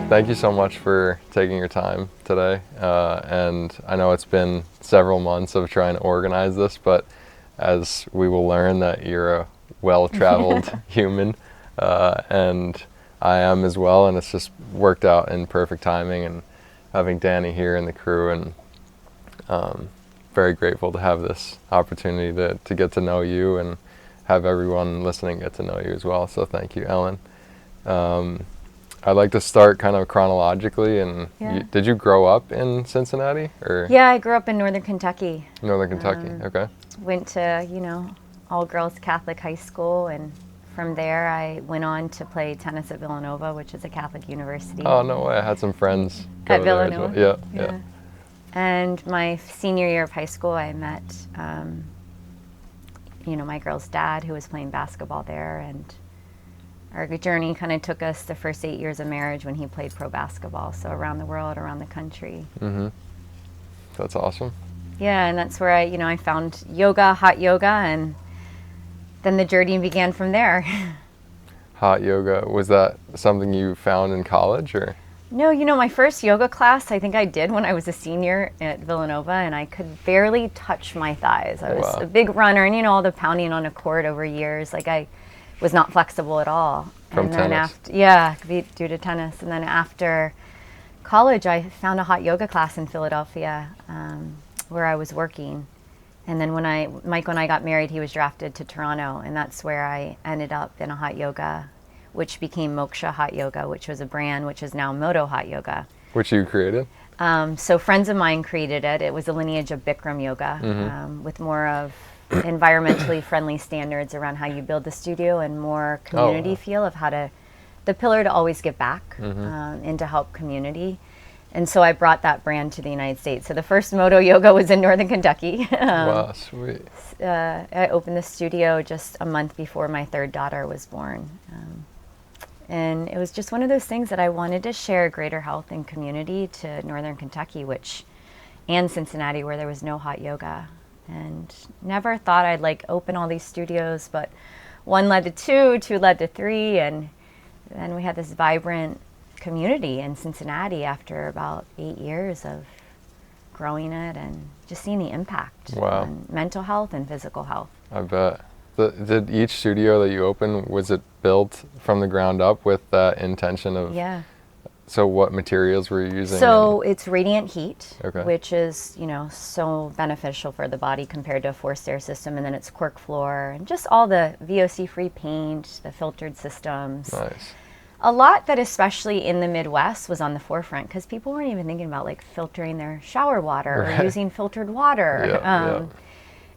thank you so much for taking your time today. And I know it's been several months of trying to organize this, but as we will learn that you're a well-traveled human, and I am as well, and it's just worked out in perfect timing, and having Danny here and the crew, and very grateful to have this opportunity to get to know you and have everyone listening get to know you as well. So thank you, Ellen. I'd like to start kind of chronologically. And did you grow up in Cincinnati, or? Yeah, I grew up in Northern Kentucky. Northern Kentucky, okay. Went to, all-girls Catholic high school, and from there I went on to play tennis at Villanova, which is a Catholic university. Oh, no way. I had some friends go at there Villanova. As well. Yeah. And my senior year of high school, I met, my girl's dad, who was playing basketball there, and our journey kind of took us the first 8 years of marriage when he played pro basketball, so around the world, around the country. Mm-hmm. That's awesome. Yeah, and that's where I found yoga, hot yoga, and then the journey began from there. Hot yoga, was that something you found in college, or? No, my first yoga class, I think I did when I was a senior at Villanova, and I could barely touch my thighs. I was a big runner, and all the pounding on a court over years, I was not flexible at all. From tennis? Due to tennis. And then after college, I found a hot yoga class in Philadelphia, where I was working. And then when Mike and I got married, he was drafted to Toronto, and that's where I ended up in a hot yoga, which became Moksha Hot Yoga, which was a brand, which is now Moto Hot Yoga. Which you created? So friends of mine created it. It was a lineage of Bikram yoga, with more of environmentally friendly standards around how you build the studio, and more community feel of the pillar to always give back and to help community. And so I brought that brand to the United States. So the first Moto Yoga was in Northern Kentucky. Wow, sweet. I opened the studio just a month before my third daughter was born. And it was just one of those things that I wanted to share greater health and community to Northern Kentucky, and Cincinnati, where there was no hot yoga. And never thought I'd open all these studios, but one led to two led to three, and then we had this vibrant community in Cincinnati after about 8 years of growing it and just seeing the impact on mental health and physical health. I bet. Did each studio that you opened, was it built from the ground up with that intention of? Yeah. So what materials were you using? So it's radiant heat, okay, which is, so beneficial for the body compared to a forced air system. And then it's cork floor and just all the VOC-free paint, the filtered systems. Nice. A lot that, especially in the Midwest, was on the forefront because people weren't even thinking about filtering their shower water or using filtered water.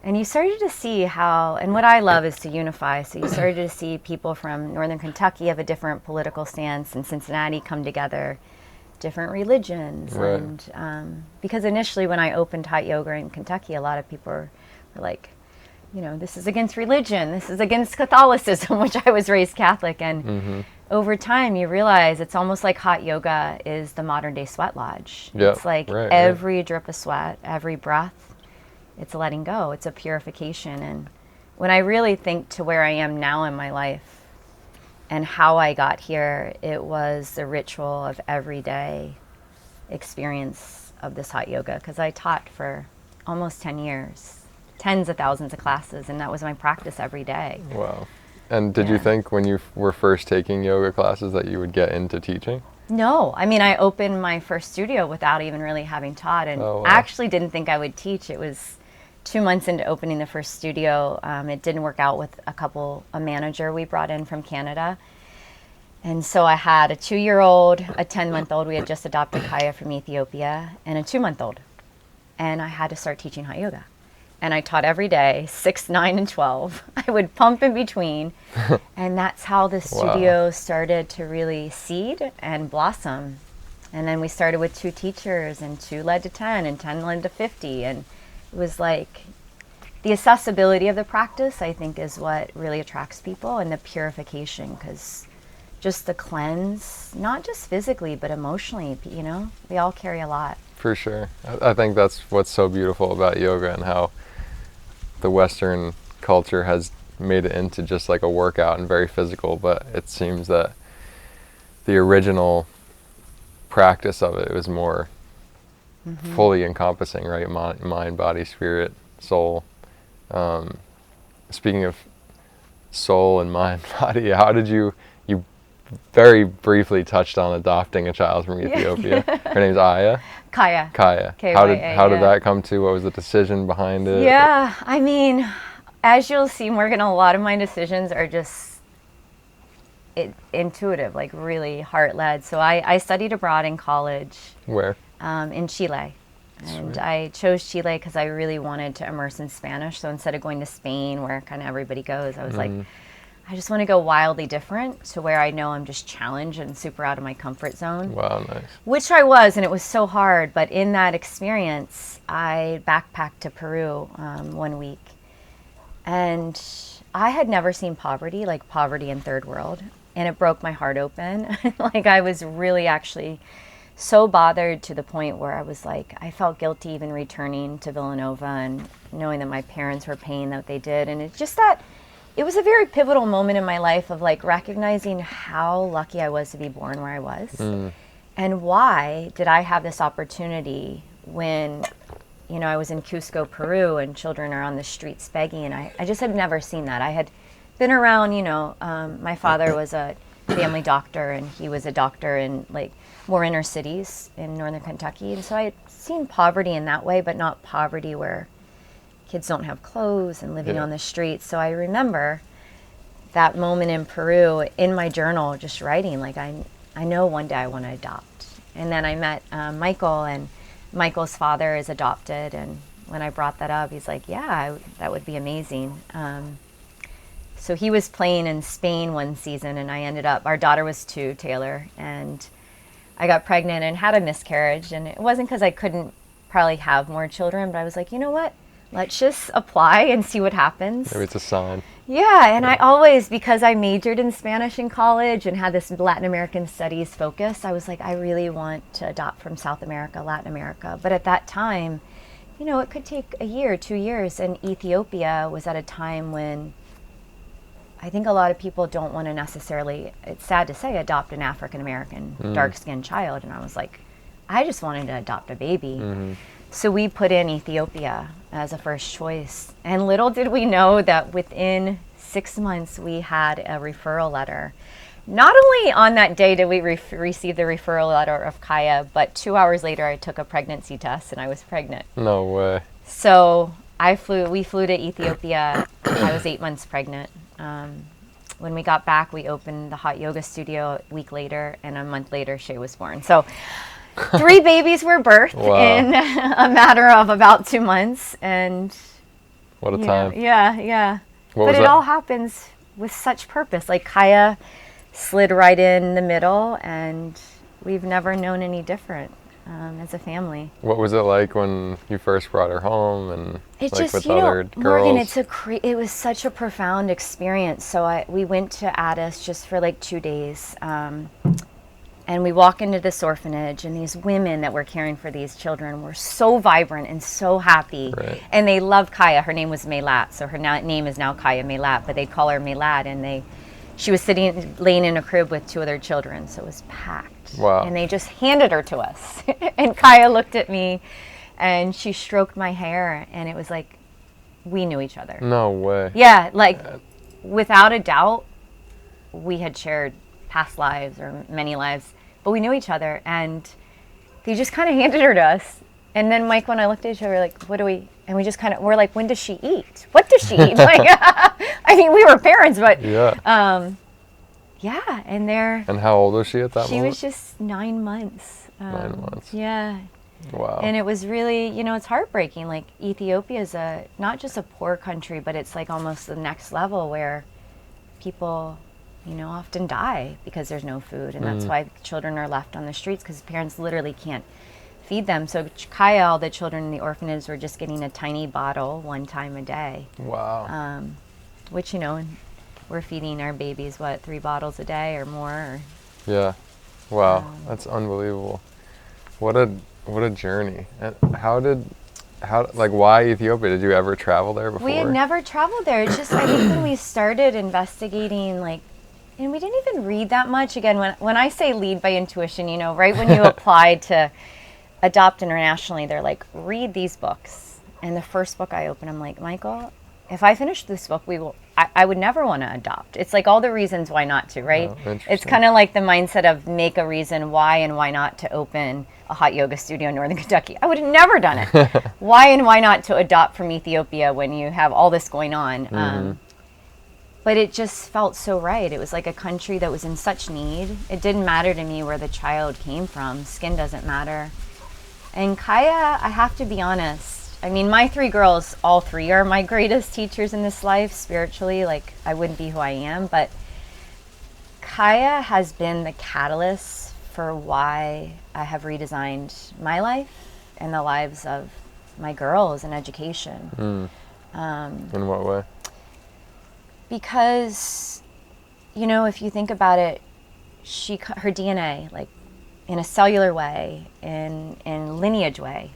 And you started to see how, and what I love is to unify. So you started to see people from Northern Kentucky have a different political stance, and Cincinnati come together, different religions. Right. And because initially when I opened hot yoga in Kentucky, a lot of people were like, this is against religion, this is against Catholicism, which I was raised Catholic. And over time you realize it's almost like hot yoga is the modern day sweat lodge. Yep. It's like every drip of sweat, every breath, it's letting go. It's a purification. And when I really think to where I am now in my life and how I got here, it was the ritual of everyday experience of this hot yoga, because I taught for almost 10 years, tens of thousands of classes, and that was my practice every day. Wow. And did you think when you were first taking yoga classes that you would get into teaching? No. I opened my first studio without even really having taught, and I actually didn't think I would teach. It was 2 months into opening the first studio. It didn't work out with a manager we brought in from Canada. And so I had a 2-year-old, a 10-month-old. We had just adopted Kaya from Ethiopia, and a 2-month-old. And I had to start teaching hot yoga. And I taught every day, 6, 9, and 12. I would pump in between. And that's how the studio started to really seed and blossom. And then we started with 2 teachers, and 2 led to 10, and 10 led to 50. And it was like the accessibility of the practice, I think, is what really attracts people, and the purification, because just the cleanse, not just physically, but emotionally, we all carry a lot. For sure. I think that's what's so beautiful about yoga, and how the Western culture has made it into just like a workout and very physical, but it seems that the original practice of it, it was more fully encompassing, right? Mind, body, spirit, soul. Speaking of soul and mind, body, how did you very briefly touched on adopting a child from Ethiopia. Her name's Aya. Kaya. K-Y-A, how did that come to? What was the decision behind it? Yeah, I mean, as you'll see, Morgan, a lot of my decisions are just intuitive, like really heart-led. So I studied abroad in college. Where? In Chile. And I chose Chile because I really wanted to immerse in Spanish. So instead of going to Spain, where kind of everybody goes, I was like, I just want to go wildly different to where I know I'm just challenged and super out of my comfort zone. Wow, nice. Which I was, and it was so hard. But in that experience, I backpacked to Peru 1 week. And I had never seen poverty, like poverty in third world. And it broke my heart open. Like I was really actually so bothered to the point where I was like, I felt guilty even returning to Villanova and knowing that my parents were paying that they did. And it's just that it was a very pivotal moment in my life of like recognizing how lucky I was to be born where I was. And why did I have this opportunity when, you know, I was in Cusco, Peru, and children are on the streets begging. And I just had never seen that. I had been around, you know, my father was a family doctor, and he was a doctor in like more inner cities in northern Kentucky. And so I had seen poverty in that way, but not poverty where kids don't have clothes and living on the streets. So I remember that moment in Peru in my journal, just writing like, I know one day I want to adopt. And then I met Michael, and Michael's father is adopted. And when I brought that up, he's like, yeah, that would be amazing. So he was playing in Spain one season, and I ended up, our daughter was 2, Taylor, and I got pregnant and had a miscarriage. And it wasn't because I couldn't probably have more children, but I was like, you know what? Let's just apply and see what happens. Maybe it's a sign. Yeah, and I always, because I majored in Spanish in college and had this Latin American studies focus, I was like, I really want to adopt from South America, Latin America. But at that time, you know, it could take a year, 2 years. And Ethiopia was at a time when I think a lot of people don't want to necessarily, it's sad to say, adopt an African American dark-skinned child. And I was like, I just wanted to adopt a baby. So we put in Ethiopia as a first choice. And little did we know that within 6 months we had a referral letter. Not only on that day did we receive the referral letter of Kaya, but 2 hours later I took a pregnancy test and I was pregnant. No way. So we flew to Ethiopia. I was 8 months pregnant. When we got back, we opened the hot yoga studio a week later, and a month later Shay was born. So 3 babies were birthed in a matter of about 2 months. And what a time. Yeah. But it all happens with such purpose. Like Kaya slid right in the middle, and we've never known any different as a family. What was it like when you first brought her home and it's like just, with you other know, girls? Morgan, it was such a profound experience. So we went to Addis just for like 2 days. And we walk into this orphanage, and these women that were caring for these children were so vibrant and so happy. Right. And they loved Kaya. Her name was Melat, so her name is now Kaya Melat, but they call her Melat. And she was laying in a crib with 2 other children, so it was packed. Wow. And they just handed her to us. And Kaya looked at me, and she stroked my hair, and it was like we knew each other. No way. Yeah, like without a doubt, we had shared past lives or many lives, but we knew each other, and they just kind of handed her to us. And then Mike, when I looked at each other, like, what do we, and we just kind of, we're like, when does she eat? What does she eat? Like, I mean, we were parents, but yeah, and there. And how old was she at that moment? She was just 9 months. 9 months. Yeah. Wow. And it was really, you know, it's heartbreaking. Like Ethiopia is not just a poor country, but it's like almost the next level where people, you know, often die because there's no food. And that's why children are left on the streets, because parents literally can't feed them. So Kaya, all the children in the orphanage were just getting a tiny bottle 1 time a day. Wow. Which, you know, we're feeding our babies, 3 bottles a day or more. Yeah. Wow. That's unbelievable. What a journey. And why Ethiopia? Did you ever travel there before? We had never traveled there. It's just, I think when we started investigating, like, And we didn't even read that much. Again, when I say lead by intuition, you know, right when you apply to adopt internationally, they're like, read these books. And the first book I opened, I'm like, Michael, if I finish this book, I would never want to adopt. It's like all the reasons why not to, right? Oh, it's kind of like the mindset of make a reason why and why not to open a hot yoga studio in Northern Kentucky. I would have never done it. Why and why not to adopt from Ethiopia when you have all this going on? But it just felt so right. It was like a country that was in such need. It didn't matter to me where the child came from. Skin doesn't matter. And Kaya, I have to be honest, I mean, my 3 girls, all 3 are my greatest teachers in this life spiritually. Like, I wouldn't be who I am. But Kaya has been the catalyst for why I have redesigned my life and the lives of my girls in education. In what way? Because, you know, if you think about it, her DNA, like in a cellular way, in lineage way,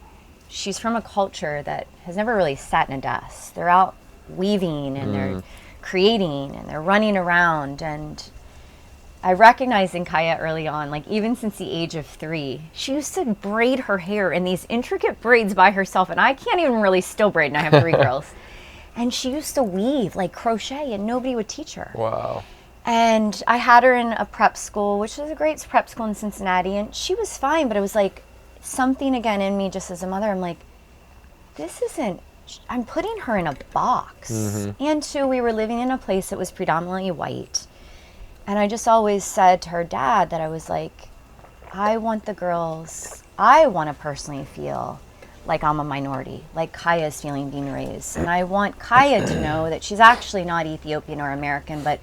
she's from a culture that has never really sat in a desk. They're out weaving and they're creating and they're running around. And I recognized in Kaya early on, like even since the age of 3, she used to braid her hair in these intricate braids by herself. And I can't even really still braid, and I have 3 girls. And she used to weave, like crochet, and nobody would teach her. Wow. And I had her in a prep school, which was a great prep school in Cincinnati. And she was fine, but it was like something again in me just as a mother. I'm like, this isn't, I'm putting her in a box. And 2, we were living in a place that was predominantly white. And I just always said to her dad that I was like, I want the girls, I want to personally feel like I'm a minority, like Kaya's feeling being raised. And I want Kaya to know that she's actually not Ethiopian or American, but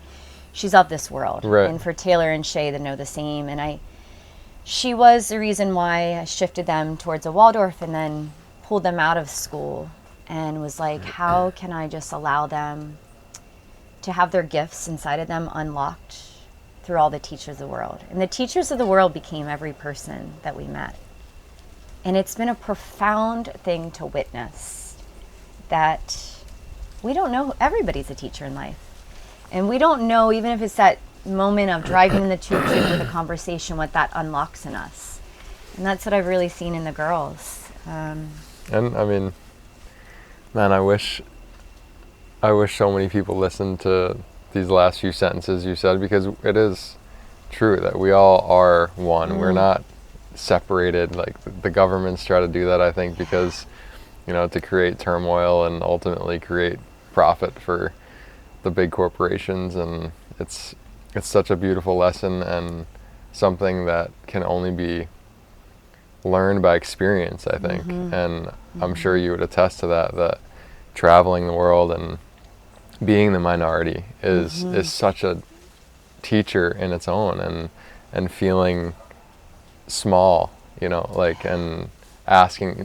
she's of this world. Right. And for Taylor and Shay to know the same. And she was the reason why I shifted them towards a Waldorf and then pulled them out of school and was like, how can I just allow them to have their gifts inside of them unlocked through all the teachers of the world. And the teachers of the world became every person that we met. And it's been a profound thing to witness that we don't know everybody's a teacher in life. And we don't know, even if it's that moment of driving in the tuk-tuk with a conversation, what that unlocks in us. And that's what I've really seen in the girls. And I mean, man, I wish so many people listened to these last few sentences you said, because it is true that we all are one. We're not separated. Like the governments try to do that, I think, because, you know, to create turmoil and ultimately create profit for the big corporations. And it's such a beautiful lesson and something that can only be learned by experience, I think. And I'm sure you would attest to that traveling the world and being the minority is such a teacher in its own, and feeling small, you know, like, and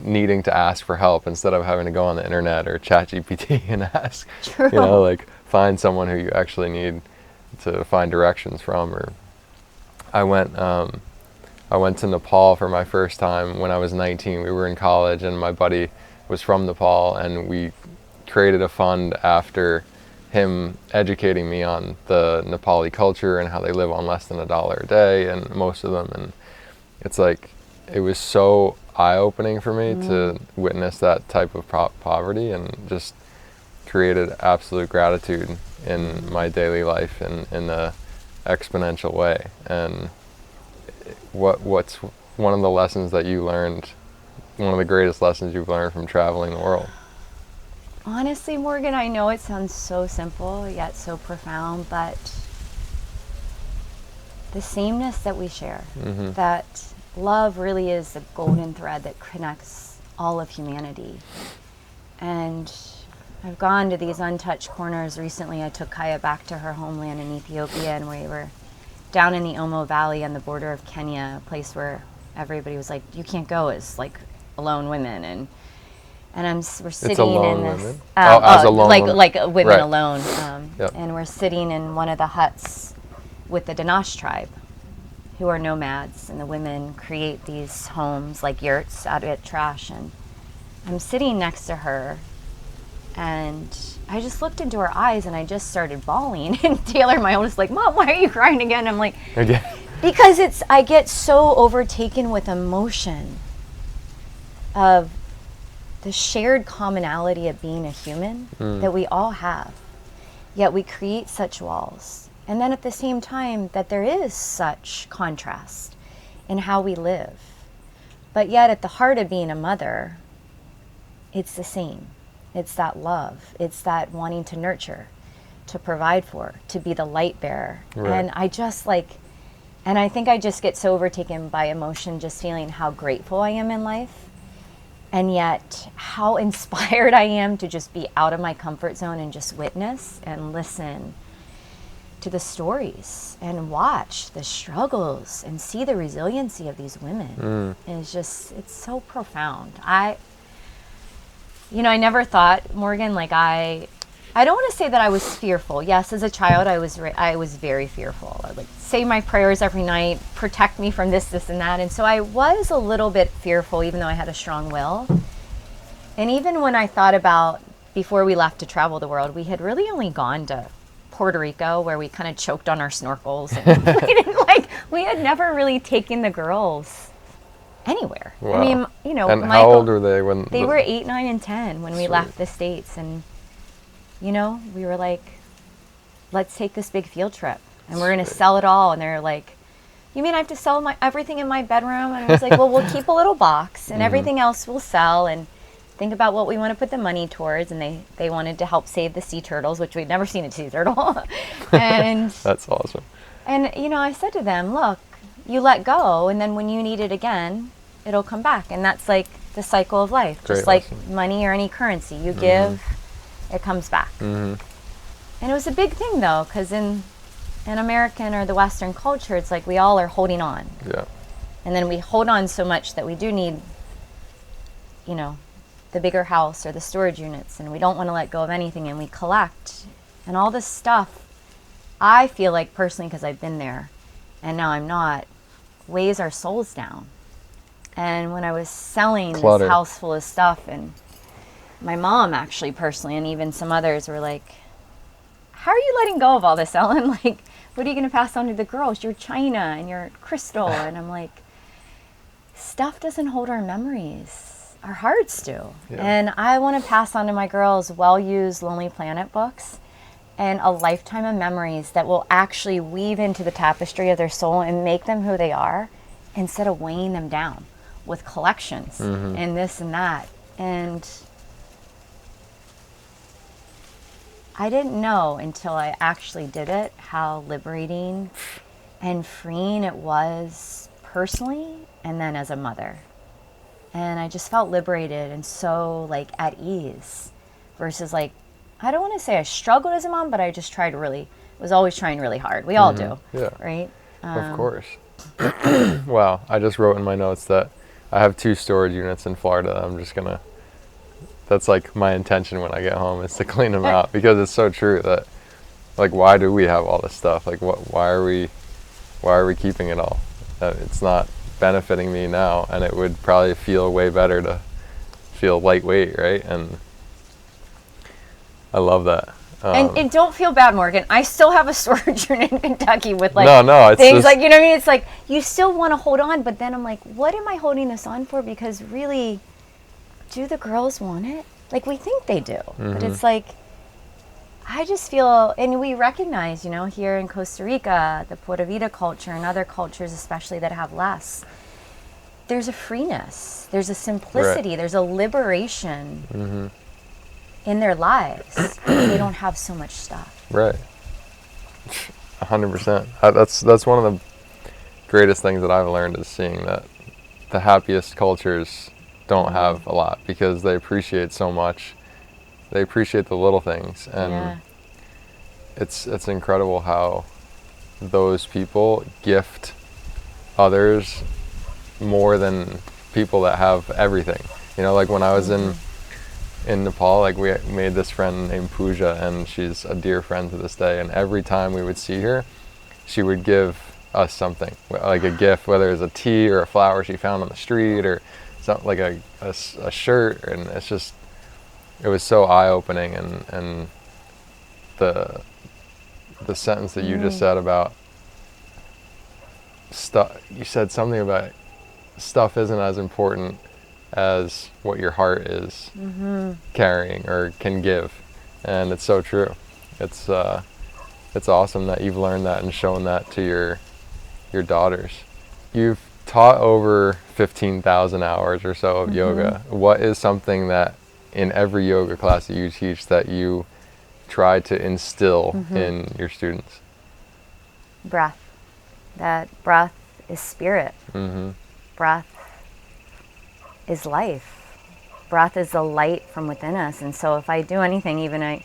needing to ask for help instead of having to go on the internet or ChatGPT and ask. True. You know, like find someone who you actually need to find directions from. Or I went to Nepal for my first time when I was 19. We were in college and my buddy was from Nepal, and we created a fund after him educating me on the Nepali culture and how they live on less than $1 a day, and most of them. And it's like, it was so eye-opening for me to witness that type of poverty, and just created absolute gratitude in my daily life in a exponential way. And what's one of the lessons that you learned, one of the greatest lessons you've learned from traveling the world? Honestly, Morgan, I know it sounds so simple yet so profound, but the sameness that we share, that love really is the golden thread that connects all of humanity. And I've gone to these untouched corners. Recently, I took Kaya back to her homeland in Ethiopia, and we were down in the Omo Valley on the border of Kenya, a place where everybody was like, you can't go as like alone women. And we're sitting in this, women? As a lone woman. like women Right. alone. Yep. And we're sitting in one of the huts with the Danash tribe, who are nomads, and the women create these homes like yurts out of trash. And I'm sitting next to her, And I just looked into her eyes and I just started bawling. And Taylor, my oldest, like, Mom, why are you crying again? I'm like, again. Because I get so overtaken with emotion of the shared commonality of being a human that we all have. Yet we create such walls. And then at the same time that there is such contrast in how we live. But yet at the heart of being a mother, it's the same. It's that love. It's that wanting to nurture, to provide for, to be the light bearer. Right. And I think I just get so overtaken by emotion, just feeling how grateful I am in life. And yet how inspired I am to just be out of my comfort zone and just witness and listen to the stories and watch the struggles and see the resiliency of these women. It's so profound. I never thought, Morgan, like I don't want to say that I was fearful. Yes, as a child, I was very fearful. I would say my prayers every night, protect me from this, and that. And so I was a little bit fearful, even though I had a strong will. And even when I thought about, before we left to travel the world, we had really only gone to Puerto Rico, where we kind of choked on our snorkels. And we had never really taken the girls anywhere. Wow. I mean, And Michael, how old were they when they were 8, 9, and 10 when we left the States? And we were like, let's take this big field trip and we're going to sell it all. And they're like, you mean I have to sell everything in my bedroom? And I was like, well, we'll keep a little box and everything else we'll sell and think about what we want to put the money towards. And they wanted to help save the sea turtles, which we'd never seen a sea turtle. And that's awesome. And, I said to them, look, you let go. And then when you need it again, it'll come back. And that's like the cycle of life. Great just like lesson. money or any currency. You give, it comes back. And it was a big thing, though, because in American or the Western culture, it's like we all are holding on. Yeah. And then we hold on so much that we do need, the bigger house or the storage units, and we don't want to let go of anything, and we collect. And all this stuff, I feel like personally, because I've been there, and now I'm not, weighs our souls down. And when I was selling Clutter. this house full of stuff, and my mom actually personally, and even some others were like, how are you letting go of all this, Ellen? Like, what are you going to pass on to the girls? Your china and your crystal. And I'm like, stuff doesn't hold our memories. Our hearts do. Yeah. And I want to pass on to my girls well-used Lonely Planet books and a lifetime of memories that will actually weave into the tapestry of their soul and make them who they are, instead of weighing them down with collections and this and that. And I didn't know until I actually did it how liberating and freeing it was personally, and then as a mother. And I just felt liberated and so at ease, versus I don't want to say I struggled as a mom, but I just was always trying really hard. We all do, yeah. Right? Of course. Wow, I just wrote in my notes that I have 2 storage units in Florida. I'm just gonna, that's my intention when I get home, is to clean them out, because it's so true that why do we have all this stuff? Why are we keeping it all? It's not benefiting me now, and it would probably feel way better to feel lightweight, right? And I love that. And don't feel bad, Morgan. I still have a storage unit in Kentucky with no, it's things just, you know what I mean? It's you still want to hold on, but then I'm like, what am I holding this on for? Because really, do the girls want it? We think they do, but it's I just feel, and we recognize, here in Costa Rica, the Pura Vida culture and other cultures, especially that have less, there's a freeness, there's a simplicity, There's a liberation in their lives. They don't have so much stuff. Right. 100%. That's one of the greatest things that I've learned, is seeing that the happiest cultures don't have a lot, because they appreciate so much. They appreciate the little things, and it's incredible how those people gift others more than people that have everything. When I was in Nepal, we made this friend named Pooja, and she's a dear friend to this day, and every time we would see her, she would give us something, a gift, whether it's a tea or a flower she found on the street, or something, a shirt. And it's just, it was so eye-opening, and the sentence that you just said about stuff, you said something about stuff isn't as important as what your heart is carrying or can give, and it's so true. It's awesome that you've learned that and shown that to your daughters. You've taught over 15,000 hours or so of yoga. What is something that in every yoga class that you teach that you try to instill in your students? Breath. That breath is spirit. Breath is life. Breath is the light from within us. And so if I do anything, even I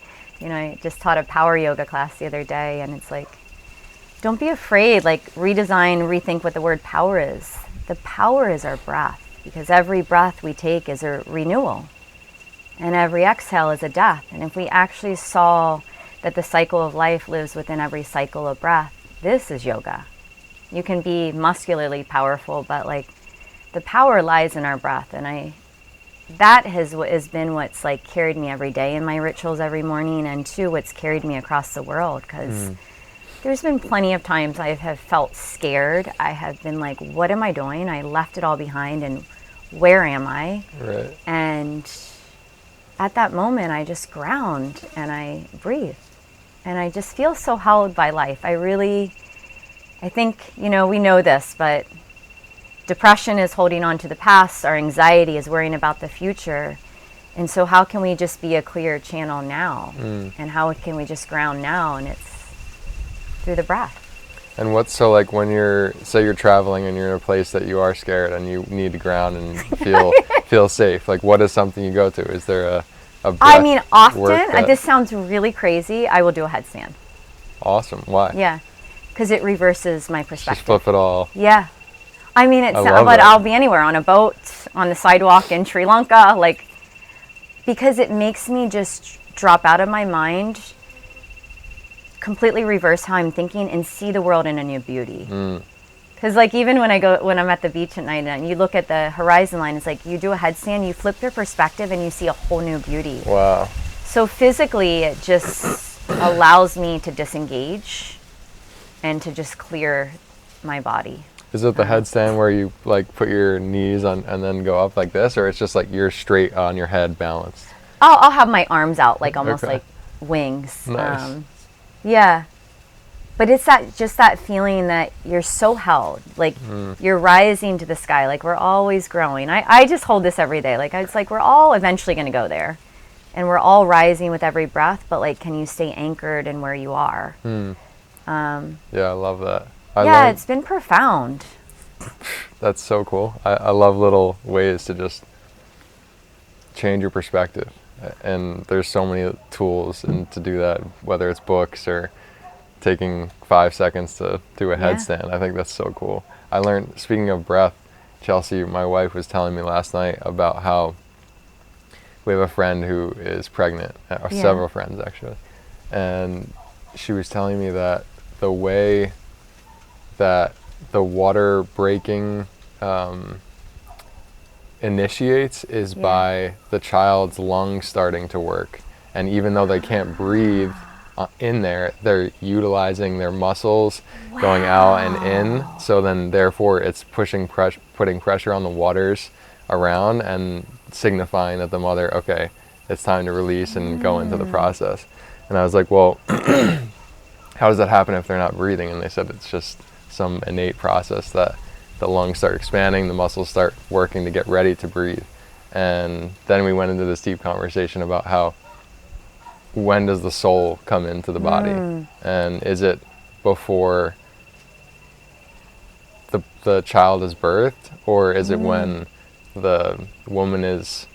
just taught a power yoga class the other day, and it's like, don't be afraid, like redesign, rethink what the word power is. The power is our breath, because every breath we take is a renewal, and every exhale is a death. And if we actually saw that the cycle of life lives within every cycle of breath, this is yoga. You can be muscularly powerful, but like the power lies in our breath. And that has been what's like carried me every day in my rituals every morning, and too what's carried me across the world, because there's been plenty of times I have felt scared. I have been like, what am I doing? I left it all behind, and where am I? Right. And at that moment, I just ground and I breathe. And I just feel so held by life. I think, we know this, but depression is holding on to the past. Our anxiety is worrying about the future. And so how can we just be a clear channel now? And how can we just ground now? And it's through the breath. And so like when say you're traveling and you're in a place that you are scared and you need to ground and feel safe, like what is something you go to? Is there a breath often, this sounds really crazy, I will do a headstand. Awesome. Why? Yeah, because it reverses my perspective. Just flip it all. Yeah. I'll be anywhere, on a boat, on the sidewalk in Sri Lanka, like, because it makes me just drop out of my mind, completely reverse how I'm thinking, and see the world in a new beauty. Because like even when I'm at the beach at night and you look at the horizon line, it's like you do a headstand, you flip your perspective, and you see a whole new beauty. Wow. So physically, it just allows me to disengage and to just clear my body. Is it the headstand where you like put your knees on and then go up like this, or it's just like you're straight on your head balanced? I'll have my arms out, like almost like wings. Nice. Yeah. But it's that feeling that you're so held, like you're rising to the sky, like we're always growing. I just hold this every day. Like it's like we're all eventually going to go there, and we're all rising with every breath, but like, can you stay anchored in where you are? Yeah, I love that. It's been profound. That's so cool. I love little ways to just change your perspective. And there's so many tools and to do that, whether it's books or taking 5 seconds to do a headstand. I think that's so cool. I learned, speaking of breath, Chelsea, my wife, was telling me last night about how we have a friend who is pregnant, or several friends actually. And she was telling me that the way that the water breaking initiates is by the child's lungs starting to work. And even though they can't breathe in there, they're utilizing their muscles going out and in. So then therefore it's putting pressure on the waters around and signifying that the mother, okay, it's time to release and go into the process. And I was like, well, how does that happen if they're not breathing? And they said it's just some innate process that the lungs start expanding, the muscles start working to get ready to breathe. And then we went into this deep conversation about how, when does the soul come into the body? And is it before the child is birthed, or is it when the woman is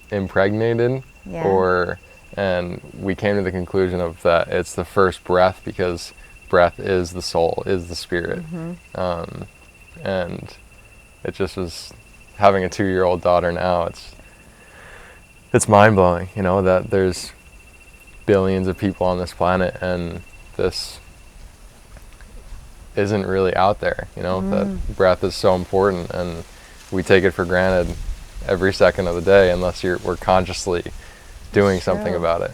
impregnated? And we came to the conclusion of that it's the first breath, because breath is the soul, is the spirit. And it just was, having a 2-year-old daughter now, it's mind-blowing, that there's billions of people on this planet and this isn't really out there, that breath is so important, and we take it for granted every second of the day unless we're consciously doing something about it.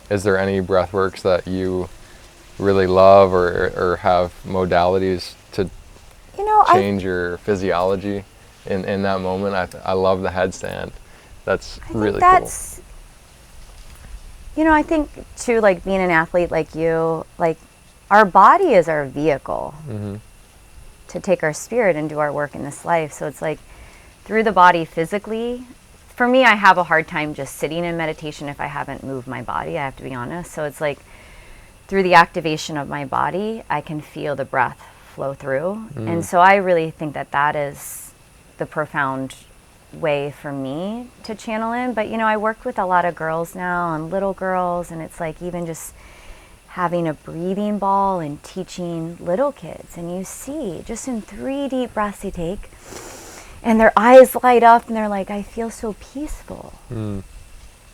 Is there any breath works that you really love, or have modalities to change your physiology in that moment? I love the headstand. That's really cool. I think too, like being an athlete like you, like our body is our vehicle to take our spirit and do our work in this life. So it's like through the body physically, for me, I have a hard time just sitting in meditation if I haven't moved my body, I have to be honest. So it's like through the activation of my body, I can feel the breath flow through. And so I really think that is the profound way for me to channel in. But I work with a lot of girls now, and little girls, and it's like even just having a breathing ball and teaching little kids, and you see just in 3 deep breaths they take, and their eyes light up and they're like, I feel so peaceful.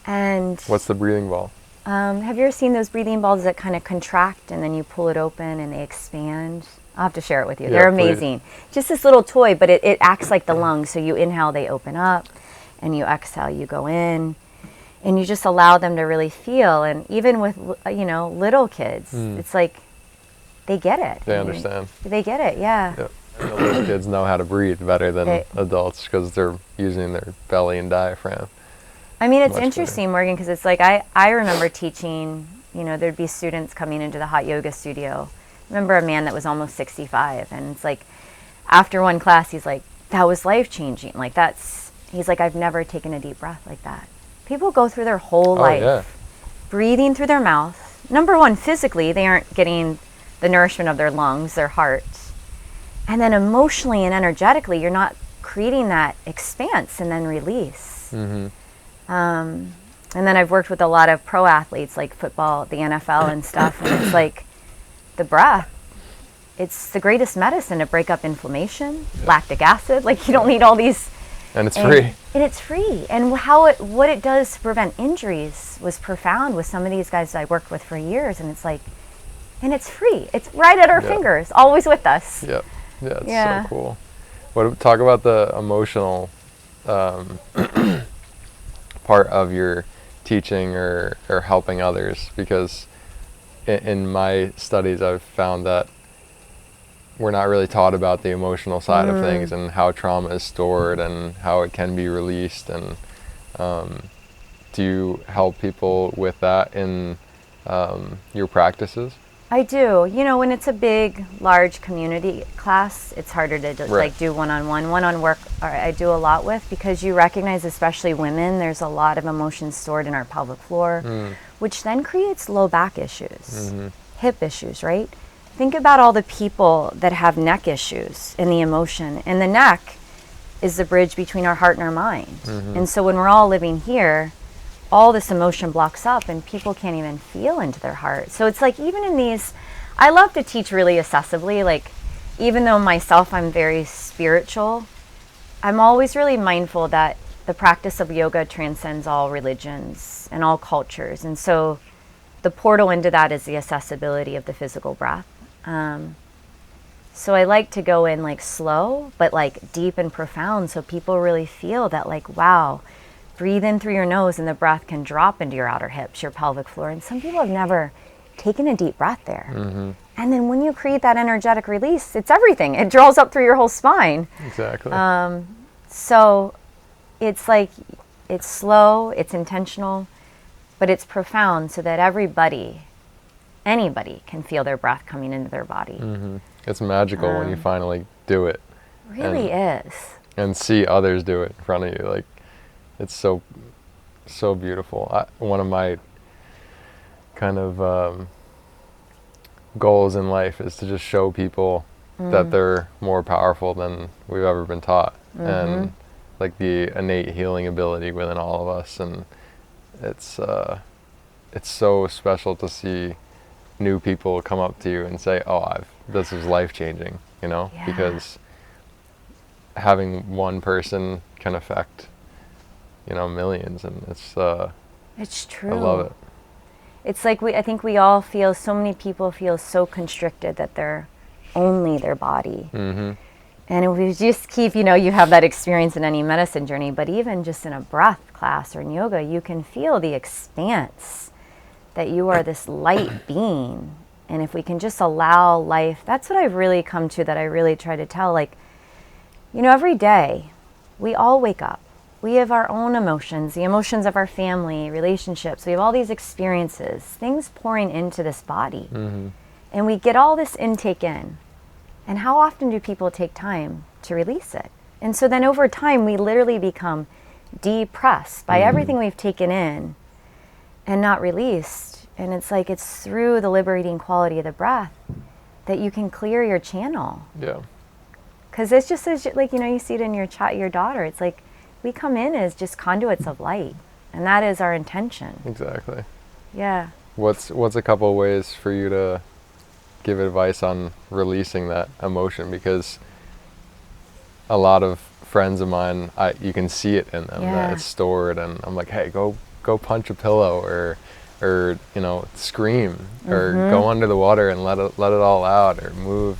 And what's the breathing ball? Have you ever seen those breathing balls that kind of contract and then you pull it open and they expand? I'll have to share it with you. They're amazing. Please. Just this little toy, but it acts like the lungs. So you inhale, they open up, and you exhale, you go in, and you just allow them to really feel. And even with, little kids, it's like they get it. They understand. They get it, yeah. Yep. And the little kids know how to breathe better than adults because they're using their belly and diaphragm. I mean, it's interesting, Morgan, because it's like I remember teaching, there'd be students coming into the hot yoga studio. I remember a man that was almost 65, and it's like after one class, he's like, that was life-changing. Like he's like, I've never taken a deep breath like that. People go through their whole life breathing through their mouth. Number one, physically, they aren't getting the nourishment of their lungs, their heart. And then emotionally and energetically, you're not creating that expanse and then release. And then I've worked with a lot of pro athletes like football, the NFL and stuff, and it's like the breath, it's the greatest medicine to break up inflammation, lactic acid, like you don't need all these. And it's free. And it's free. And what it does to prevent injuries was profound with some of these guys that I worked with for years, and it's like, and it's free. It's right at our fingers, always with us. Yep. Yeah, it's so cool. Talk about the emotional part of your teaching or helping others, because in my studies I've found that we're not really taught about the emotional side of things and how trauma is stored and how it can be released. And do you help people with that in your practices? I do. When it's a big, large community class, it's harder to like do one-on-one. One-on work I do a lot with, because you recognize, especially women, there's a lot of emotions stored in our pelvic floor, which then creates low back issues, hip issues, right? Think about all the people that have neck issues in the emotion. And the neck is the bridge between our heart and our mind. And so when we're all living here, all this emotion blocks up and people can't even feel into their heart. So it's like, even in these, I love to teach really accessibly. Like, even though myself, I'm very spiritual, I'm always really mindful that the practice of yoga transcends all religions and all cultures. And so the portal into that is the accessibility of the physical breath. So I like to go in like slow, but like deep and profound, so people really feel that, like, wow, breathe in through your nose and the breath can drop into your outer hips, your pelvic floor. And some people have never taken a deep breath there. And then when you create that energetic release, it's everything. It draws up through your whole spine. Exactly. So it's like, it's slow, it's intentional, but it's profound, so that anybody can feel their breath coming into their body. It's magical when you finally do it. Really is. And see others do it in front of you. Like, it's so beautiful. One of my kind of goals in life is to just show people that they're more powerful than we've ever been taught, and like the innate healing ability within all of us. And it's so special to see new people come up to you and say, "Oh, this is life changing," because having one person can affect millions, and it's true. I love it. It's like I think we all feel, so many people feel so constricted that they're only their body. And And if we just keep, you have that experience in any medicine journey, but even just in a breath class or in yoga, you can feel the expanse that you are this light being. And if we can just allow life, that's what I've really come to, that I really try to tell, like, every day we all wake up. We have our own emotions, the emotions of our family, relationships. We have all these experiences, things pouring into this body. Mm-hmm. And we get all this intake in. And how often do people take time to release it? And so then over time, we literally become depressed by everything we've taken in and not released. And it's like, it's through the liberating quality of the breath that you can clear your channel. Yeah. Because it's just like, you see it in your daughter. It's like, we come in as just conduits of light. And that is our intention. Exactly. Yeah. What's a couple of ways for you to give advice on releasing that emotion? Because a lot of friends of mine, you can see it in them, that it's stored, and I'm like, hey, go punch a pillow, or scream, or go under the water and let it all out, or move.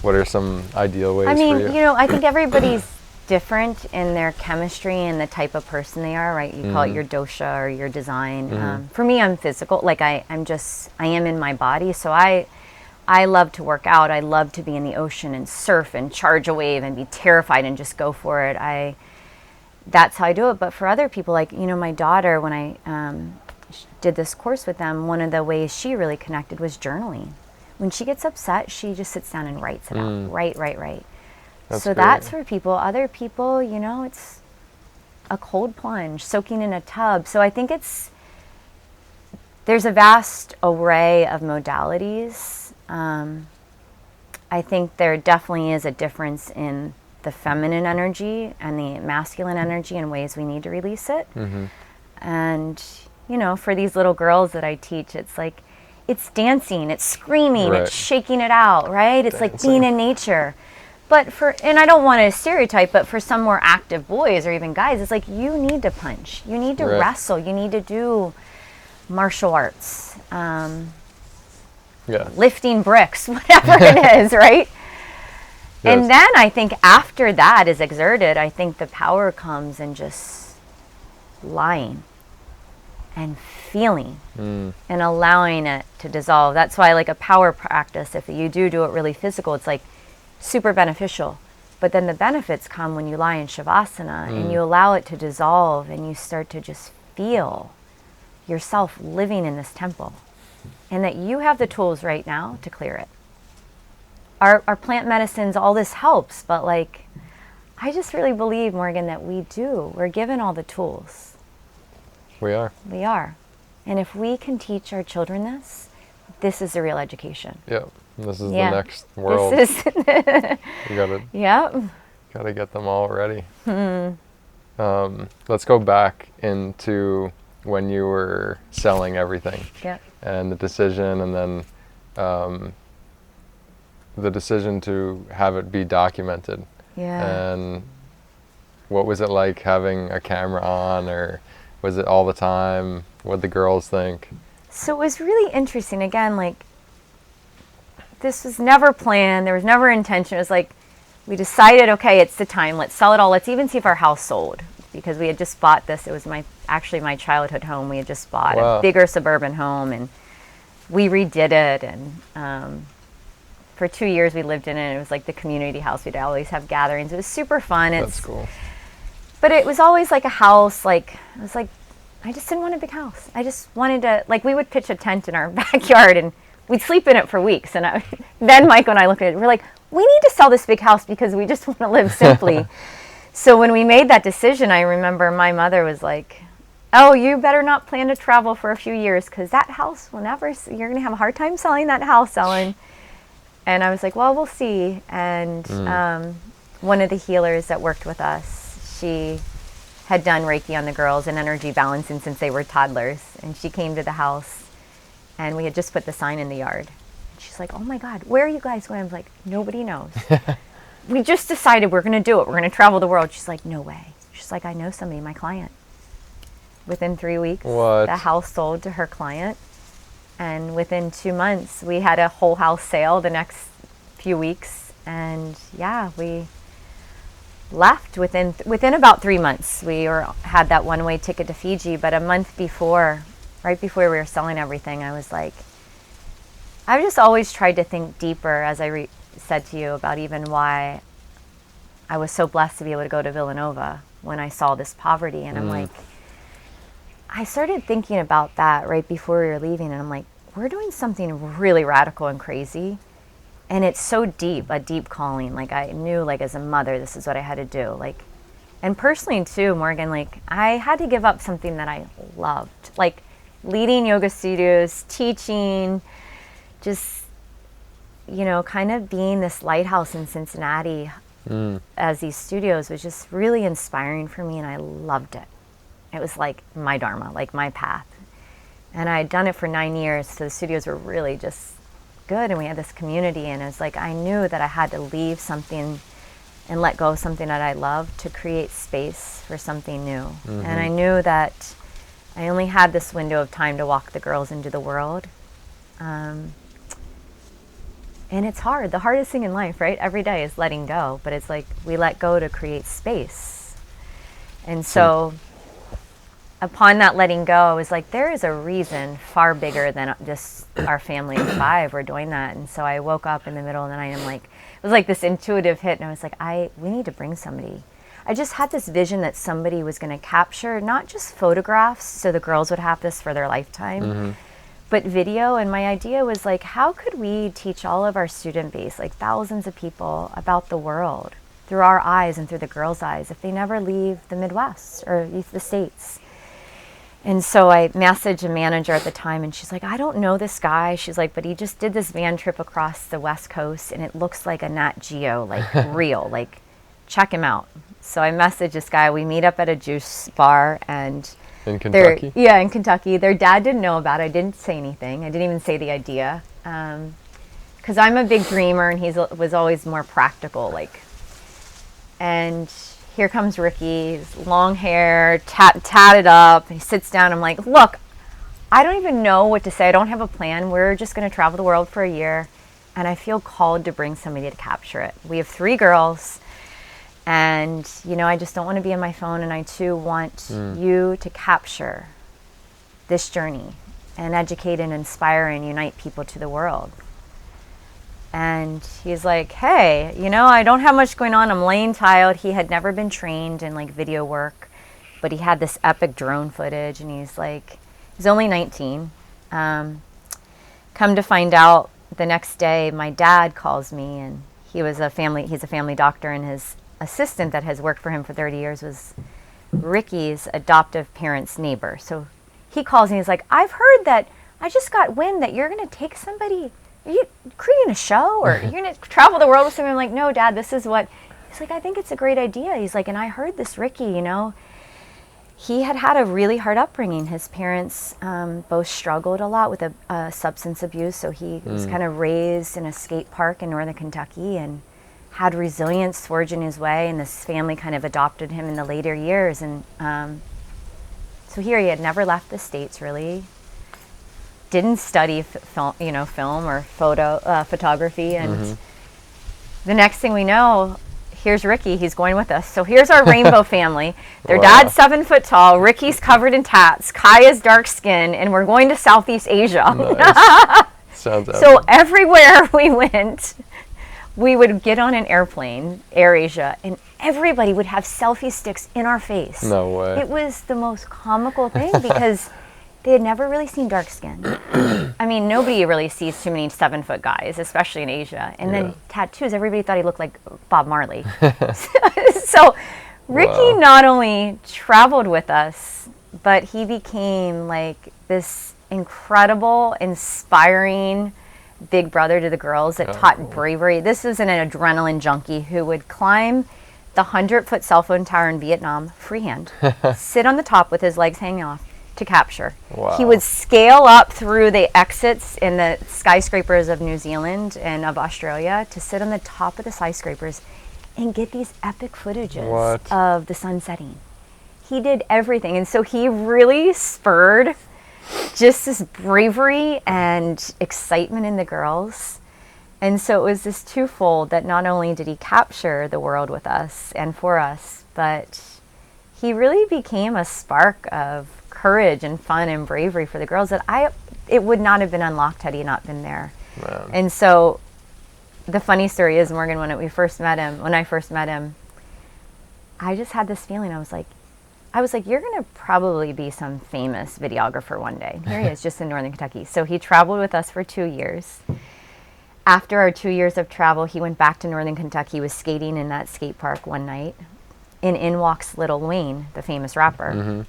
What are some ideal ways for you? I think everybody's different in their chemistry and the type of person they are, right? You call it your dosha or your design. For me, I'm physical. Like I am in my body, so I love to work out. I love to be in the ocean and surf and charge a wave and be terrified and just go for it. That's how I do it. But for other people, like, my daughter, when I did this course with them, one of the ways she really connected was journaling. When she gets upset, she just sits down and writes it out. Right. That's so great. that's for people. Other people, it's a cold plunge, soaking in a tub. So I think there's a vast array of modalities. I think there definitely is a difference in the feminine energy and the masculine energy in ways we need to release it. And, for these little girls that I teach, it's like, it's dancing, it's screaming, it's shaking it out, right? It's like being in nature. But and I don't want to stereotype, but for some more active boys or even guys, it's like, you need to punch, you need to wrestle, you need to do martial arts, lifting bricks, whatever it is, right? Yes. And then I think after that is exerted, I think the power comes in just lying and feeling and allowing it to dissolve. That's why, like, a power practice, if you do it really physical, it's like super beneficial. But then the benefits come when you lie in Shavasana and you allow it to dissolve and you start to just feel yourself living in this temple, and that you have the tools right now to clear it. Our plant medicines, all this helps, but like, I just really believe, Morgan, that we're given all the tools. We are. And if we can teach our children this is the real education. Yeah. This is the next world. This is You gotta get them all ready. Let's go back into when you were selling everything. Yep. And the decision, and then the decision to have it be documented. Yeah. And what was it like having a camera on, or was it all the time? What'd the girls think? So it was really interesting. Again, like, this was never planned. There was never intention. It was like, we decided, okay, it's the time. Let's sell it all. Let's even see if our house sold, because we had just bought this. It was my childhood home. We had just bought a bigger suburban home, and we redid it. And for 2 years we lived in it. It was like the community house. We'd always have gatherings. It was super fun. That's cool. But it was always like a house. Like, I was like, I just didn't want a big house. I just wanted to, like, we would pitch a tent in our backyard and we'd sleep in it for weeks. And then Michael and I looked at it. We're like, we need to sell this big house because we just want to live simply. So when we made that decision, I remember my mother was like, oh, you better not plan to travel for a few years, because that house will never, you're going to have a hard time selling that house, Ellen. And I was like, well, we'll see. And one of the healers that worked with us, she had done Reiki on the girls and energy balancing since they were toddlers. And she came to the house, and we had just put the sign in the yard. And she's like, oh my God, where are you guys going? I was like, nobody knows. We just decided we're going to do it. We're going to travel the world. She's like, no way. She's like, I know somebody, my client. Within 3 weeks, the house sold to her client. And within 2 months, we had a whole house sale the next few weeks. And yeah, we left within about 3 months. Had that one-way ticket to Fiji, but a month before, right before we were selling everything, I was like, I've just always tried to think deeper, as I said to you, about even why I was so blessed to be able to go to Villanova when I saw this poverty. And I'm like, I started thinking about that right before we were leaving, and I'm like, we're doing something really radical and crazy. And it's so deep, a deep calling. Like, I knew, like, as a mother, this is what I had to do. Like, and personally too, Morgan, like, I had to give up something that I loved, like leading yoga studios, teaching, just, you know, kind of being this lighthouse in Cincinnati as these studios was just really inspiring for me, and I loved it. It was like my dharma, like my path. And I had done it for 9 years, so the studios were really just good, and we had this community, and it was like I knew that I had to leave something and let go of something that I loved to create space for something new. And I knew that I only had this window of time to walk the girls into the world. And it's hard. The hardest thing in life, right? Every day is letting go, but it's like we let go to create space. And so upon that letting go, I was like, there is a reason far bigger than just our family of 5 we're doing that. And so I woke up in the middle of the night, and I'm like, it was like this intuitive hit, and I was like, we need to bring somebody. I just had this vision that somebody was going to capture not just photographs so the girls would have this for their lifetime, but video. And my idea was like, how could we teach all of our student base, like thousands of people, about the world through our eyes and through the girls' eyes if they never leave the Midwest or the States? And so I messaged a manager at the time, and she's like, I don't know this guy. She's like, but he just did this van trip across the West Coast, and it looks like a Nat Geo, like real, like check him out. So I messaged this guy. We meet up at a juice bar, and in Kentucky? Yeah, in Kentucky. Their dad didn't know about it. I didn't say anything. I didn't even say the idea. Because I'm a big dreamer, and he was always more practical, like. And here comes Ricky, long hair, tatted up. He sits down. I'm like, look, I don't even know what to say. I don't have a plan. We're just going to travel the world for a year, and I feel called to bring somebody to capture it. We have 3 girls, and, you know, I just don't want to be on my phone, and I, too, want you to capture this journey and educate and inspire and unite people to the world. And he's like, hey, you know, I don't have much going on. I'm laying tiled. He had never been trained in like video work, but he had this epic drone footage, and he's like, he's only 19. Come to find out, the next day, my dad calls me, and he's a family doctor, and his assistant that has worked for him for 30 years was Ricky's adoptive parents' neighbor. So he calls me, he's like, I've heard that, I just got wind that you're going to take somebody. Are you creating a show, or you're going to travel the world with somebody? I'm like, no, Dad, this is what, he's like, I think it's a great idea. He's like, and I heard this Ricky, you know, he had a really hard upbringing. His parents both struggled a lot with substance abuse. So he was kind of raised in a skate park in northern Kentucky and had resilience forging his way. And this family kind of adopted him in the later years. And so here he had never left the States, really. Didn't study film or photography, and the next thing we know, here's Ricky. He's going with us. So here's our rainbow family. Their dad's 7 foot tall. Ricky's covered in tats. Kaya's dark skin, and we're going to Southeast Asia. Nice. Sounds epic. So everywhere we went, we would get on an airplane, AirAsia, and everybody would have selfie sticks in our face. No way. It was the most comical thing because they had never really seen dark skin. I mean, nobody really sees too many 7 foot guys, especially in Asia. And then tattoos, everybody thought he looked like Bob Marley. So Ricky not only traveled with us, but he became like this incredible, inspiring big brother to the girls that taught bravery. This was an adrenaline junkie who would climb the 100-foot cell phone tower in Vietnam freehand, sit on the top with his legs hanging off, to capture. Wow. He would scale up through the exits in the skyscrapers of New Zealand and of Australia to sit on the top of the skyscrapers and get these epic footages of the sun setting. He did everything. And so he really spurred just this bravery and excitement in the girls. And so it was this twofold, that not only did he capture the world with us and for us, but he really became a spark of courage and fun and bravery for the girls that it would not have been unlocked had he not been there. Man. And so the funny story is, Morgan, when I first met him, I just had this feeling. I was like, you're going to probably be some famous videographer one day. Here he is, just in Northern Kentucky. So he traveled with us for 2 years. After our 2 years of travel, he went back to Northern Kentucky, was skating in that skate park one night, and in walks Lil Wayne, the famous rapper. Mm-hmm.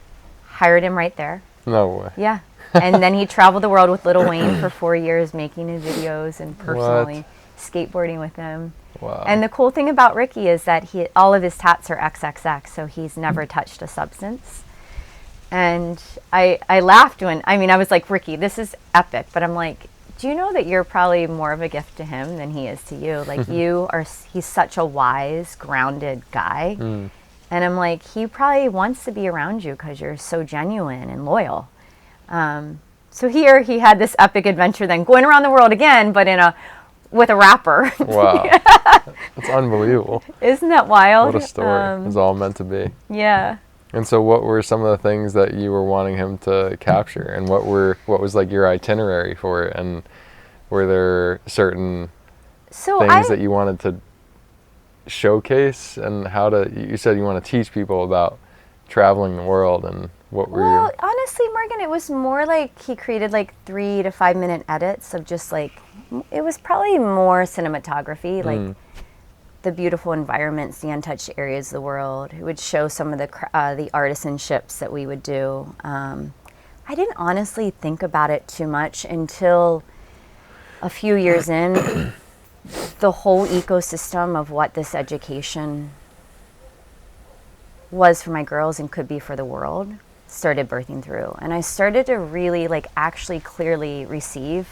Hired him right there. No way. Yeah. And then he traveled the world with Lil Wayne for 4 years, making his videos and personally skateboarding with him. Wow. And the cool thing about Ricky is that all of his tats are XXX, so he's never touched a substance. And I laughed I was like, Ricky, this is epic. But I'm like, do you know that you're probably more of a gift to him than he is to you? Like, he's such a wise, grounded guy. Mm. And I'm like, he probably wants to be around you because you're so genuine and loyal. So here he had this epic adventure, then going around the world again, but with a rapper. Wow. That's unbelievable. Isn't that wild? What a story. It's all meant to be. Yeah. And so what were some of the things that you were wanting him to capture, and what was like your itinerary for it, and were there certain things that you wanted to showcase, and you said you want to teach people about traveling the world, and what were you? Honestly, Morgan, it was more like he created like 3 to 5 minute edits of just like, it was probably more cinematography, like the beautiful environments, the untouched areas of the world. It would show some of the artisanships that we would do. I didn't honestly think about it too much until a few years in. The whole ecosystem of what this education was for my girls and could be for the world started birthing through. And I started to really actually clearly receive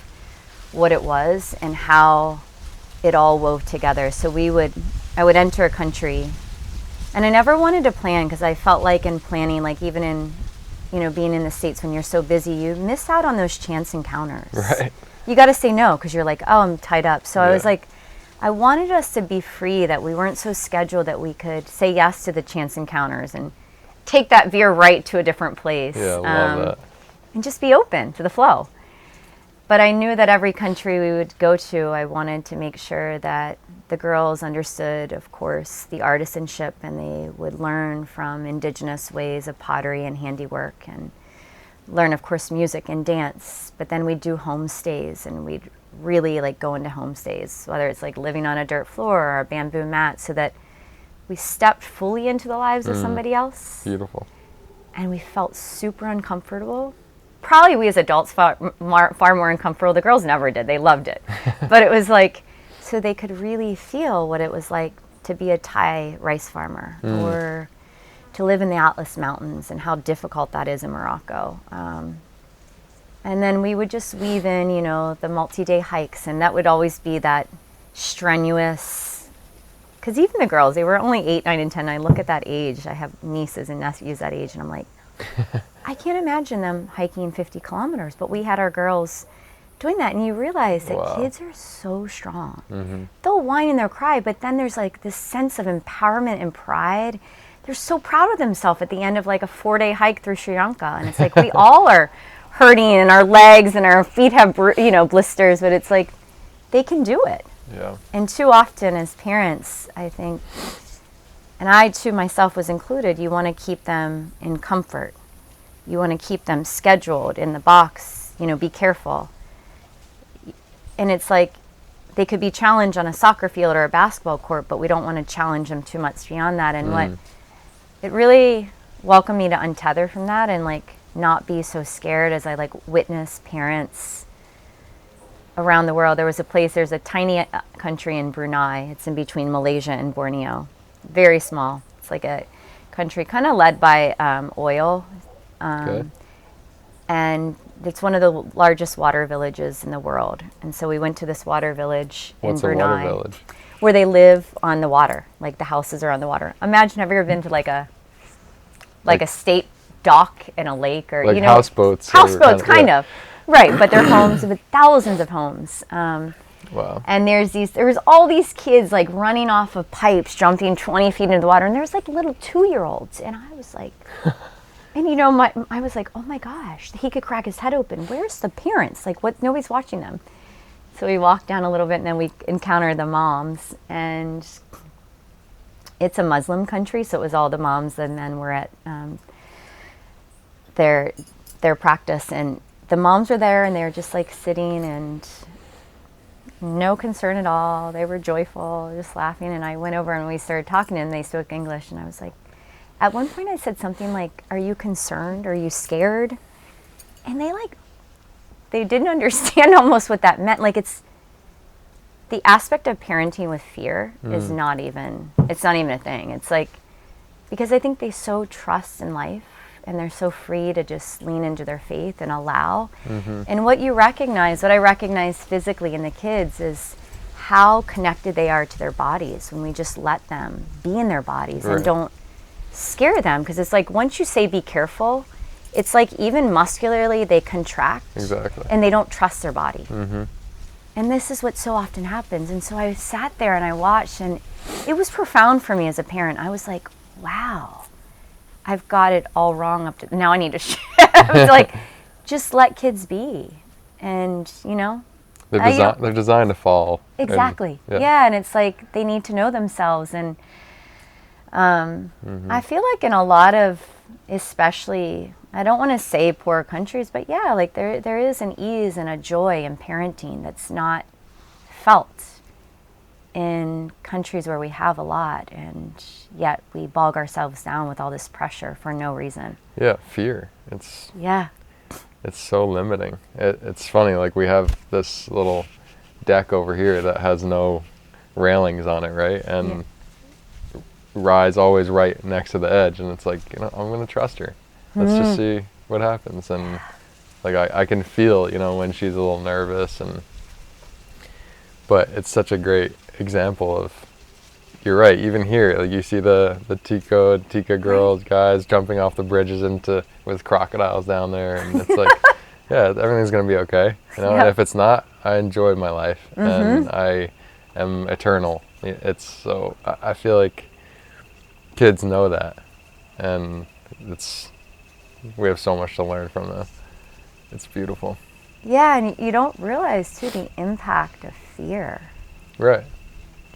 what it was and how it all wove together. So I would enter a country, and I never wanted to plan, because I felt like in planning, like even in, being in the States, when you're so busy, you miss out on those chance encounters. Right. You got to say no, because you're like, oh, I'm tied up. So I was like, I wanted us to be free, that we weren't so scheduled, that we could say yes to the chance encounters and take that veer right to a different place. Yeah, I love that. And just be open to the flow. But I knew that every country we would go to, I wanted to make sure that the girls understood, of course, the artisanship, and they would learn from indigenous ways of pottery and handiwork, and learn, of course, music and dance. But then we'd do homestays, and we'd really go into homestays, whether it's living on a dirt floor or a bamboo mat, so that we stepped fully into the lives of somebody else. Beautiful. And we felt super uncomfortable. Probably we as adults felt far more uncomfortable. The girls never did. They loved it. But it was so they could really feel what it was like to be a Thai rice farmer or to live in the Atlas Mountains, and how difficult that is in Morocco. And then we would just weave in, the multi-day hikes, and that would always be that strenuous, because even the girls, they were only 8, 9, and 10. I look at that age. I have nieces and nephews that age, and I'm like, I can't imagine them hiking 50 kilometers, but we had our girls doing that, and you realize that kids are so strong. Mm-hmm. They'll whine and they'll cry, but then there's this sense of empowerment and pride. They're so proud of themselves at the end of a 4-day hike through Sri Lanka, and it's we all are hurting, and our legs and our feet have blisters, but it's they can do it. Yeah. And too often as parents, I think, and I too myself was included, you want to keep them in comfort. You want to keep them scheduled in the box, be careful. And it's they could be challenged on a soccer field or a basketball court, but we don't want to challenge them too much beyond that. And what it really welcomed me to untether from that, and not be so scared as I witness parents around the world. There's a tiny country in Brunei. It's in between Malaysia and Borneo. Very small. It's a country kind of led by oil. And it's one of the largest water villages in the world. And so we went to this water village in Brunei. What's a water village? Where they live on the water. The houses are on the water. Imagine, have you ever been to a state dock in a lake, or houseboats? Houseboats, kind of. Right, but they're homes with thousands of homes. Wow. And there was all these kids like running off of pipes, jumping 20 feet into the water. And there's like little 2-year-olds. And I was like, and you know, I was like, oh my gosh, he could crack his head open. Where's the parents? Like, what? Nobody's watching them. So we walked down a little bit and then we encountered the moms. And it's a Muslim country. So it was all the moms and then we're at their practice. And the moms were there and they were just like sitting and no concern at all. They were joyful, just laughing. And I went over and we started talking and they spoke English. And I was like, at one point I said something like, are you concerned? Are you scared? And they didn't understand almost what that meant. Like it's the aspect of parenting with fear is not even a thing. It's like, because I think they so trust in life and they're so free to just lean into their faith and allow. And what I recognize physically in the kids is how connected they are to their bodies when we just let them be in their bodies and don't scare them. Because it's like, once you say be careful, it's like even muscularly they contract and they don't trust their body. And this is what so often happens. And so I sat there and I watched and it was profound for me as a parent. I was like, wow, I've got it all wrong up to now. I need to shift. It's like, just let kids be. And, you know, they're designed to fall. Exactly. And it's like they need to know themselves. And I feel like in a lot of, especially, I don't want to say poor countries, but yeah, like there is an ease and a joy in parenting that's not felt in countries where we have a lot, and yet we bog ourselves down with all this pressure for no reason. Yeah, fear. It's so limiting. It's funny, like we have this little deck over here that has no railings on it, right? And Rye's always right next to the edge, and it's like, you know, I'm gonna trust her. Let's just see what happens. And like I can feel, you know, when she's a little nervous, but it's such a great example of, you're right, even here, like you see the Tika girls, guys jumping off the bridges with crocodiles down there, and it's like, yeah, everything's gonna be okay, you know. And if it's not, I enjoy my life and I am eternal. It's so, I feel like kids know that, and we have so much to learn from them. It's beautiful. Yeah, and you don't realize too the impact of fear. Right.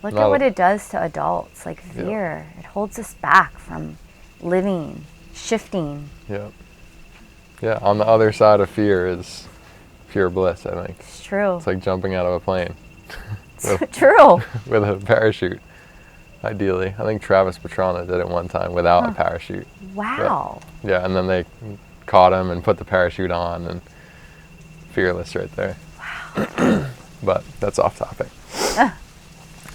Look at what it does to adults, like fear. It holds us back from living, shifting. Yeah, on the other side of fear is pure bliss, I think. It's true. It's like jumping out of a plane. True. With a parachute, ideally. I think Travis Pastrana did it one time without a parachute. Wow. But, yeah, and then they caught him and put the parachute on, and fearless right there. Wow. But that's off topic.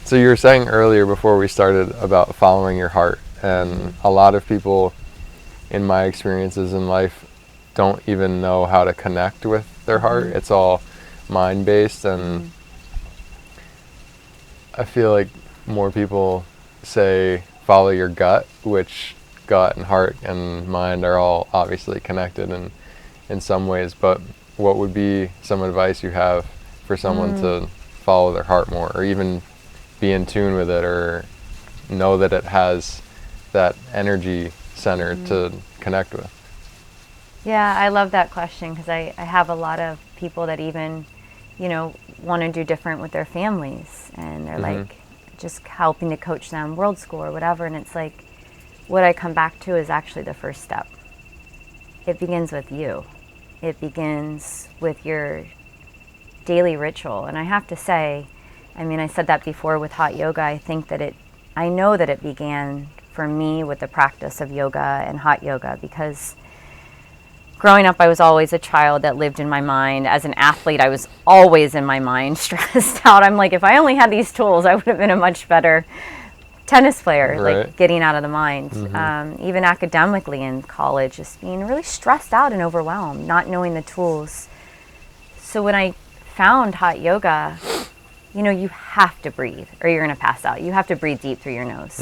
So you were saying earlier before we started about following your heart, and a lot of people in my experiences in life don't even know how to connect with their heart. It's all mind-based, and I feel like more people say follow your gut, which gut and heart and mind are all obviously connected in some ways, but what would be some advice you have for someone to follow their heart more, or even be in tune with it, or know that it has that energy center to connect with? Yeah, I love that question, because I have a lot of people that even, you know, want to do different with their families, and they're like just helping to coach them world school or whatever, and it's like what I come back to is actually the first step. It begins with you. It begins with your daily ritual. And I have to say, I mean, I said that before with hot yoga. I know that it began for me with the practice of yoga and hot yoga, because growing up, I was always a child that lived in my mind. As an athlete, I was always in my mind, stressed out. I'm like, if I only had these tools, I would have been a much better tennis player, like getting out of the mind. Even academically in college, just being really stressed out and overwhelmed, not knowing the tools. So when I found hot yoga, you know, you have to breathe or you're going to pass out. You have to breathe deep through your nose.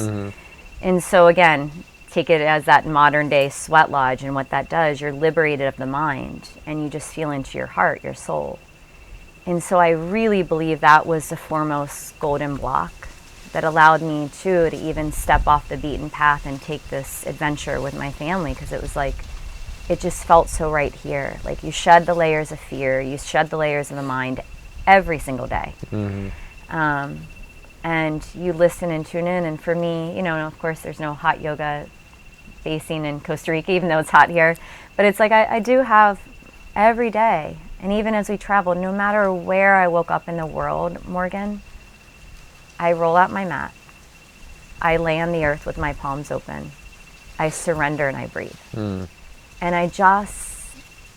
And so again, take it as that modern day sweat lodge, and what that does, you're liberated of the mind and you just feel into your heart, your soul. And so I really believe that was the foremost golden block that allowed me to even step off the beaten path and take this adventure with my family, because it was like, it just felt so right here. Like, you shed the layers of fear, you shed the layers of the mind every single day. And you listen and tune in. And for me, you know, of course there's no hot yoga basing in Costa Rica, even though it's hot here, but it's like I do have every day. And even as we travel, no matter where I woke up in the world, Morgan, I roll out my mat, I lay on the earth with my palms open, I surrender and I breathe. And I just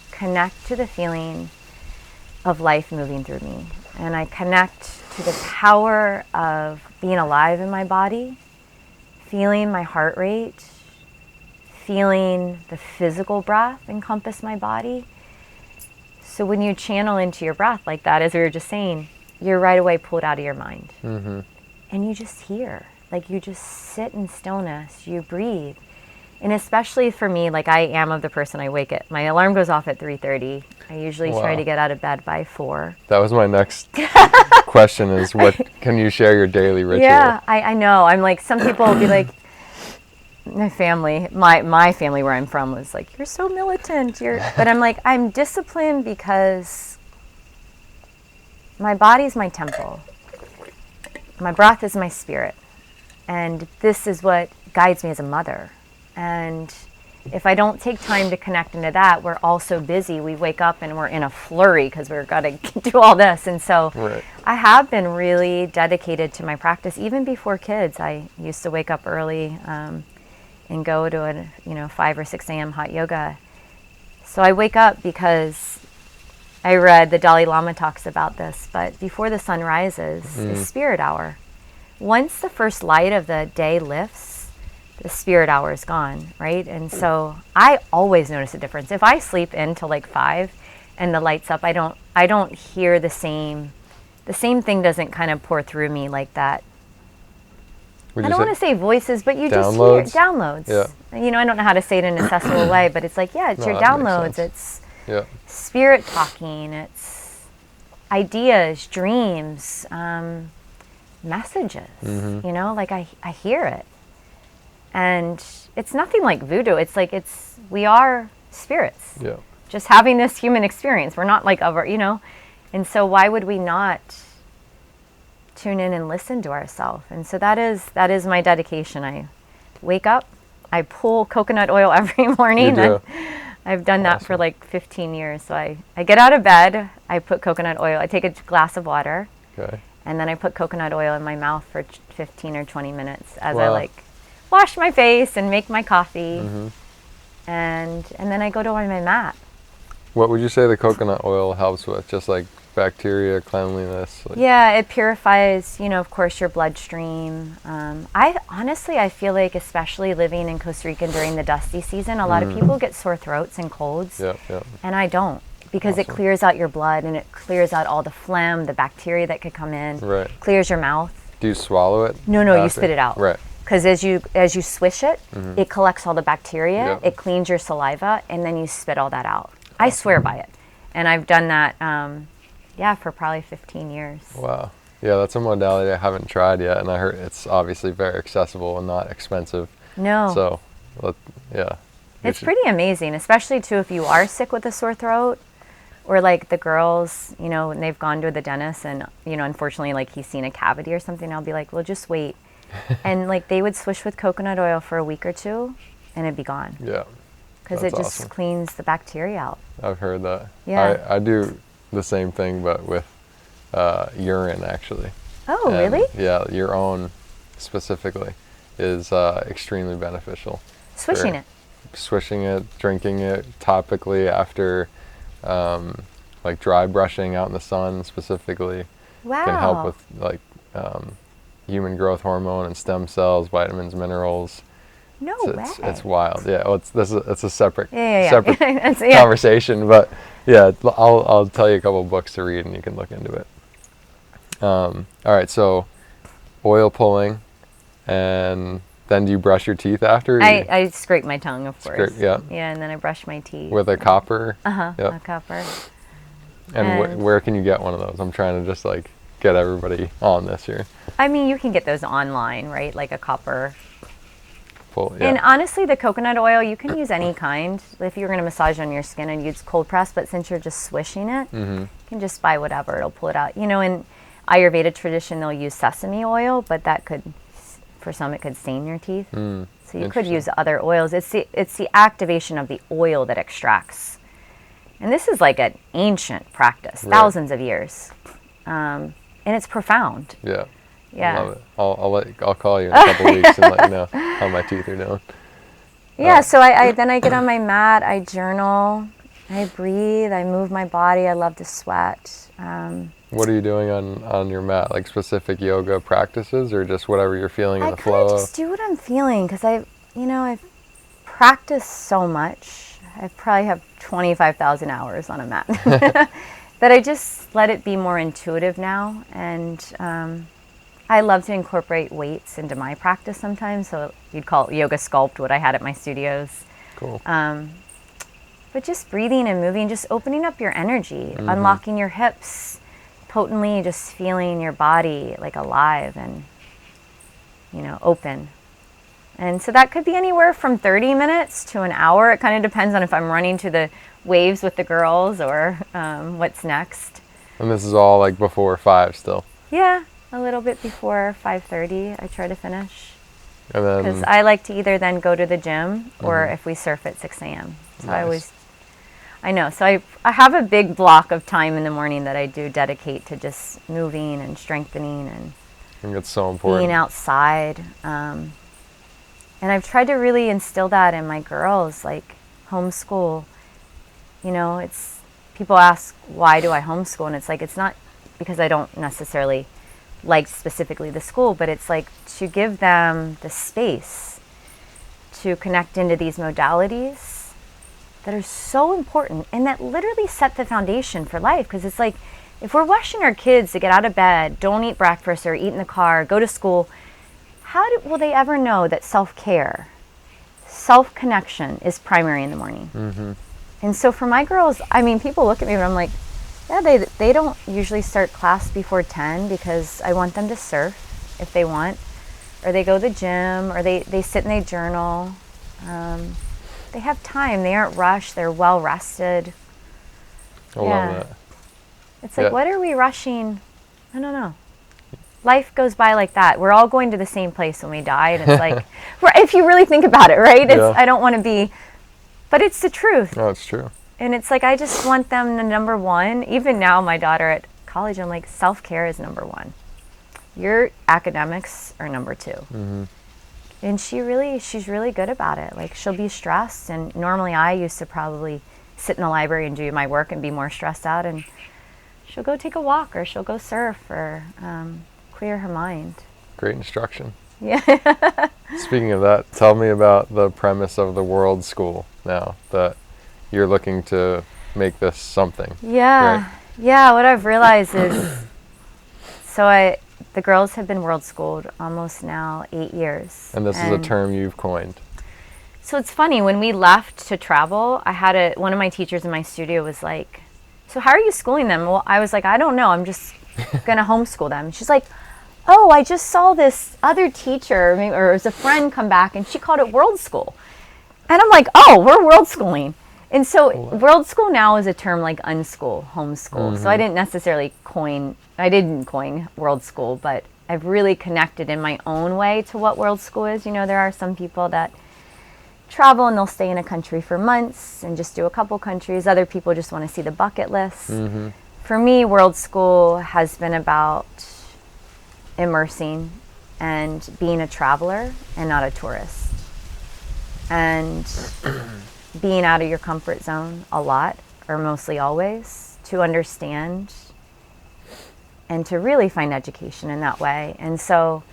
connect to the feeling of life moving through me. And I connect to the power of being alive in my body, feeling my heart rate, feeling the physical breath encompass my body. So when you channel into your breath like that, as we were just saying, you're right away pulled out of your mind. And you just hear, like, you just sit in stillness, you breathe. And especially for me, like, I am of the person, I wake at, my alarm goes off at 3:30. I usually try to get out of bed by 4. That was my next question, is what can you share your daily ritual? Yeah, I know. I'm like, some people will be like, my family where I'm from was like, you're so militant. But I'm like, I'm disciplined because my body's my temple. My breath is my spirit. And this is what guides me as a mother. And if I don't take time to connect into that, we're all so busy. We wake up and we're in a flurry because we've got to do all this. And so I have been really dedicated to my practice. Even before kids, I used to wake up early and go to a 5 or 6 a.m. hot yoga. So I wake up because I read the Dalai Lama talks about this, but before the sun rises is spirit hour. Once the first light of the day lifts, the spirit hour is gone, right? And so I always notice a difference. If I sleep in till like 5 and the light's up, I don't hear the same thing doesn't kind of pour through me like that. I don't want to say voices, but you just hear downloads. Yeah. You know, I don't know how to say it in an accessible way, but it's like, it's your downloads. It's spirit talking. It's ideas, dreams, messages. You know, like I hear it. And it's nothing like voodoo. It's like we are spirits. Yeah. Just having this human experience. We're not like and so why would we not tune in and listen to ourselves? And so that is my dedication. I wake up, I pull coconut oil every morning. I've done that for like 15 years. So I get out of bed, I put coconut oil, I take a glass of water, and then I put coconut oil in my mouth for 15 or 20 minutes as I wash my face and make my coffee, and then I go to my mat. What would you say the coconut oil helps with? Just like bacteria, cleanliness? It purifies, of course, your bloodstream. I feel like, especially living in Costa Rica during the dusty season, a lot of people get sore throats and colds, and I don't, because it clears out your blood and it clears out all the phlegm, the bacteria that could come in, clears your mouth. Do you swallow it? No, you spit it out. Right. Because as you swish it, it collects all the bacteria, it cleans your saliva, and then you spit all that out. I swear by it. And I've done that, for probably 15 years. Wow. Yeah, that's a modality I haven't tried yet, and I heard it's obviously very accessible and not expensive. No. So, It's pretty amazing, especially, too, if you are sick with a sore throat, or like the girls, when they've gone to the dentist and, unfortunately, like he's seen a cavity or something, I'll be like, well, just wait. And like they would swish with coconut oil for a week or 2 and it'd be gone. Yeah. Because it just cleans the bacteria out. I've heard that. Yeah. I do the same thing, but with urine, actually. Oh, really? Yeah, your own specifically is extremely beneficial. Swishing it, drinking it topically after like dry brushing out in the sun specifically. Wow. Can help with like human growth hormone and stem cells, vitamins, minerals. No way. It's wild. Yeah. Well, it's a separate conversation, but I'll tell you a couple of books to read and you can look into it. All right. So oil pulling, and then do you brush your teeth after? I scrape my tongue, of course. Yeah. Yeah, and then I brush my teeth. With a copper? Yep. A copper. And where can you get one of those? I'm trying to just like get everybody on this here. I mean, you can get those online, right? Like a copper. Full, yeah. And honestly, the coconut oil, you can use any kind. If you're going to massage on your skin, I'd use cold press, but since you're just swishing it, you can just buy whatever. It'll pull it out. You know, in Ayurveda tradition, they'll use sesame oil, but that could, for some, it could stain your teeth. So you could use other oils. It's the activation of the oil that extracts. And this is like an ancient practice, thousands of years. And it's profound. Yeah. Yeah. I love it. I'll call you in a couple weeks and let you know how my teeth are doing. Yeah, so I then I get on my mat, I journal, I breathe, I move my body. I love to sweat. What are you doing on your mat? Like specific yoga practices or just whatever you're feeling in the flow? I just do what I'm feeling because I've practiced so much. I probably have 25,000 hours on a mat that I just let it be more intuitive now. And I love to incorporate weights into my practice sometimes. So you'd call it yoga sculpt, what I had at my studios. Cool. But just breathing and moving, just opening up your energy, unlocking your hips, potently just feeling your body like alive and, open. And so that could be anywhere from 30 minutes to an hour. It kind of depends on if I'm running to the waves with the girls or what's next. And this is all like before 5 still? Yeah, a little bit before 5:30 I try to finish. And then, because I like to either then go to the gym or if we surf at 6 a.m. So nice. I know. So I have a big block of time in the morning that I do dedicate to just moving and strengthening and I think it's so important. being outside. And I've tried to really instill that in my girls, like homeschool. It's people ask, why do I homeschool? And it's like, it's not because I don't necessarily like specifically the school, but it's like to give them the space to connect into these modalities that are so important and that literally set the foundation for life. Because it's like, if we're rushing our kids to get out of bed, don't eat breakfast or eat in the car, go to school, will they ever know that self-care, self-connection is primary in the morning? And so for my girls, I mean, people look at me and I'm like, yeah, they don't usually start class before 10 because I want them to surf if they want, or they go to the gym, or they sit and they journal. They have time. They aren't rushed. They're well rested. I love that. It's like, what are we rushing? I don't know. Life goes by like that. We're all going to the same place when we die. And it's like, if you really think about it, right? I don't want to be, but it's the truth. No, it's true. And it's like, I just want them to number one. Even now, my daughter at college, I'm like, self-care is number one. Your academics are number two. And she's really good about it. Like, she'll be stressed. And normally I used to probably sit in the library and do my work and be more stressed out. And she'll go take a walk or she'll go surf or clear her mind. Great instruction. Yeah. Speaking of that, tell me about the premise of the World School now that you're looking to make this something. Yeah. Right? Yeah, what I've realized is, the girls have been world schooled almost now 8 years. And this is a term you've coined. So it's funny, when we left to travel, I had one of my teachers in my studio was like, so how are you schooling them? Well, I was like, I don't know. I'm just going to homeschool them. She's like, oh, I just saw this other teacher, or it was a friend, come back and she called it world school. And I'm like, oh, we're world schooling. And so world school now is a term like unschool, homeschool. So I didn't necessarily coin world school, but I've really connected in my own way to what world school is. There are some people that travel and they'll stay in a country for months and just do a couple countries. Other people just want to see the bucket list. For me, world school has been about immersing and being a traveler and not a tourist. And being out of your comfort zone a lot, or mostly always, to understand and to really find education in that way. And so,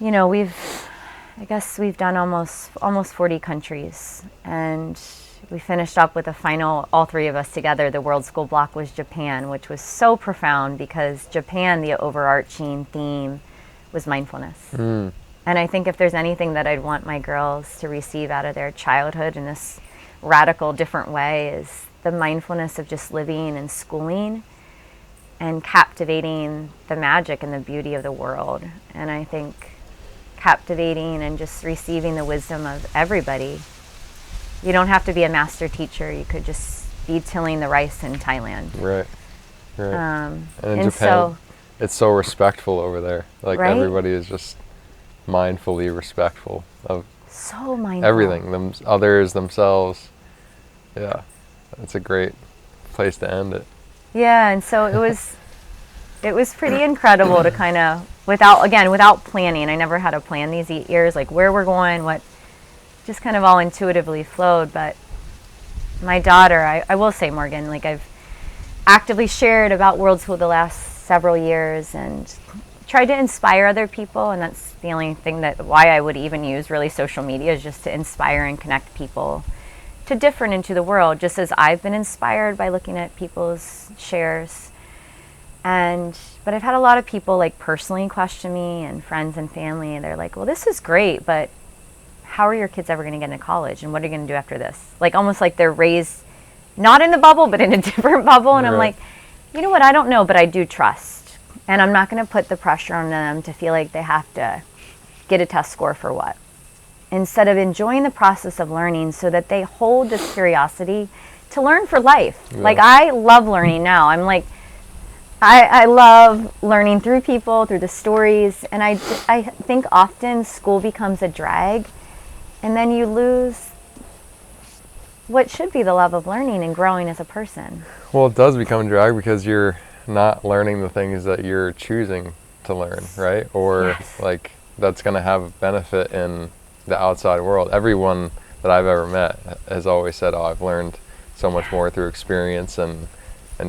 I guess we've done almost 40 countries, and we finished up with a final, all three of us together, the World School block was Japan, which was so profound because Japan, the overarching theme was mindfulness. And I think if there's anything that I'd want my girls to receive out of their childhood in this radical, different way is the mindfulness of just living and schooling and captivating the magic and the beauty of the world. And I think captivating and just receiving the wisdom of everybody. You don't have to be a master teacher. You could just be tilling the rice in Thailand. Right. And in and Japan, it's so respectful over there. Like, right? Everybody is just mindfully respectful of so mindful. Everything, others, themselves. Yeah, it's a great place to end it. Yeah, and so it was pretty incredible to kind of, without planning. I never had to plan these 8 years, like where we're going, what, just kind of all intuitively flowed. But my daughter, I will say, Morgan, like I've actively shared about World School the last several years and tried to inspire other people, and that's the only thing why I would even use really social media, is just to inspire and connect people to different into the world, just as I've been inspired by looking at people's shares. But I've had a lot of people like personally question me, and friends and family, and they're like, well, this is great, but how are your kids ever going to get into college, and what are you going to do after this? Like almost like they're raised not in the bubble, but in a different bubble. And right. I'm like, you know what, I don't know, but I do trust. And I'm not going to put the pressure on them to feel like they have to get a test score for what. Instead of enjoying the process of learning so that they hold this curiosity to learn for life. Yeah. Like I love learning now. I'm like, I love learning through people, through the stories. And I think often school becomes a drag, and then you lose what should be the love of learning and growing as a person. Well, it does become a drag because you're not learning the things that you're choosing to learn, right? Or yes. Like that's going to have a benefit in the outside world. Everyone that I've ever met has always said, oh, I've learned so much more through experience and